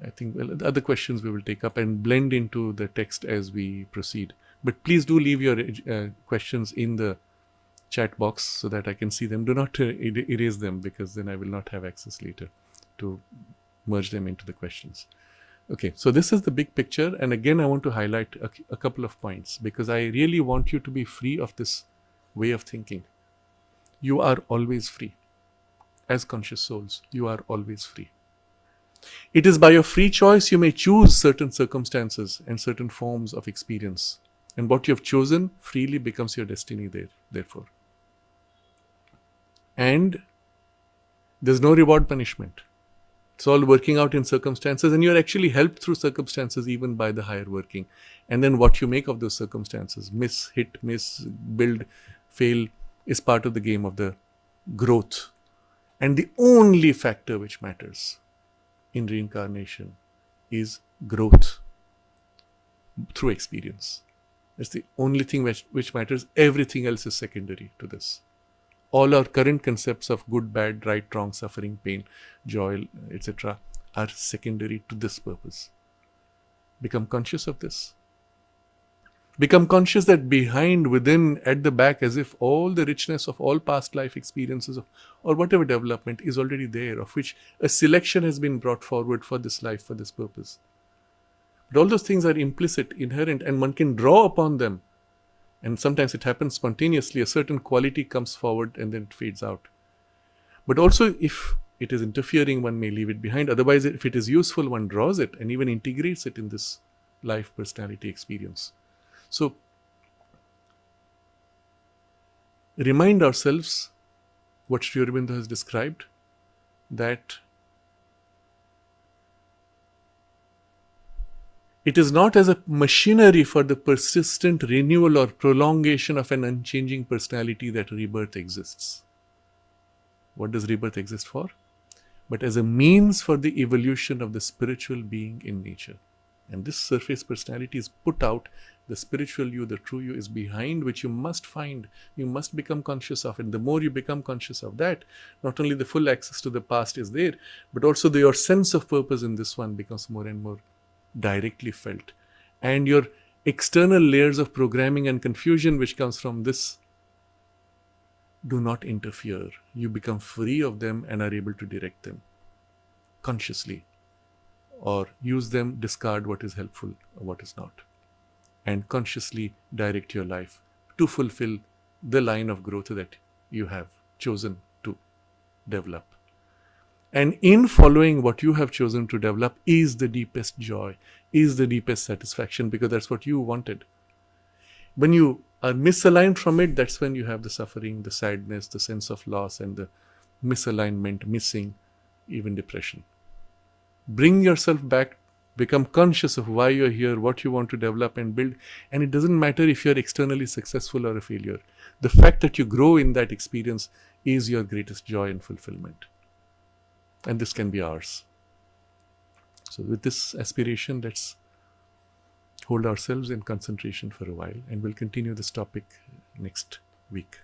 [SPEAKER 2] I think the other questions we will take up and blend into the text as we proceed. But please do leave your questions in the chat box so that I can see them. Do not erase them, because then I will not have access later to merge them into the questions. Okay, so this is the big picture. And again, I want to highlight a couple of points, because I really want you to be free of this way of thinking. You are always free. As conscious souls, you are always free. It is by your free choice you may choose certain circumstances and certain forms of experience. And what you have chosen freely becomes your destiny therefore. And there's no reward punishment. It's all working out in circumstances, and you're actually helped through circumstances even by the higher working. And then what you make of those circumstances, miss, hit, miss, build, fail, is part of the game of the growth. And the only factor which matters in reincarnation is growth through experience. That's the only thing which matters. Everything else is secondary to this. All our current concepts of good, bad, right, wrong, suffering, pain, joy, etc. are secondary to this purpose. Become conscious of this. Become conscious that behind, within, at the back, as if all the richness of all past life experiences or whatever development is already there, of which a selection has been brought forward for this life, for this purpose. But all those things are implicit, inherent, and one can draw upon them. And sometimes it happens spontaneously. A certain quality comes forward and then it fades out. But also, if it is interfering, one may leave it behind. Otherwise, if it is useful, one draws it and even integrates it in this life personality experience. So, remind ourselves what Sri Aurobindo has described, that it is not as a machinery for the persistent renewal or prolongation of an unchanging personality that rebirth exists. What does rebirth exist for? But as a means for the evolution of the spiritual being in nature. And this surface personality is put out. The spiritual you, the true you, is behind, which you must find. You must become conscious of. And the more you become conscious of that, not only the full access to the past is there, but also your sense of purpose in this one becomes more and more directly felt. And your external layers of programming and confusion which comes from this do not interfere. You become free of them and are able to direct them consciously, or use them, discard what is helpful or what is not, and consciously direct your life to fulfill the line of growth that you have chosen to develop. And in following what you have chosen to develop is the deepest joy, is the deepest satisfaction, because that's what you wanted. When you are misaligned from it, that's when you have the suffering, the sadness, the sense of loss, and the misalignment, missing, even depression. Bring yourself back Become conscious of why you're here, what you want to develop and build. And it doesn't matter if you're externally successful or a failure. The fact that you grow in that experience is your greatest joy and fulfillment. And this can be ours. So with this aspiration, let's hold ourselves in concentration for a while, and we'll continue this topic next week.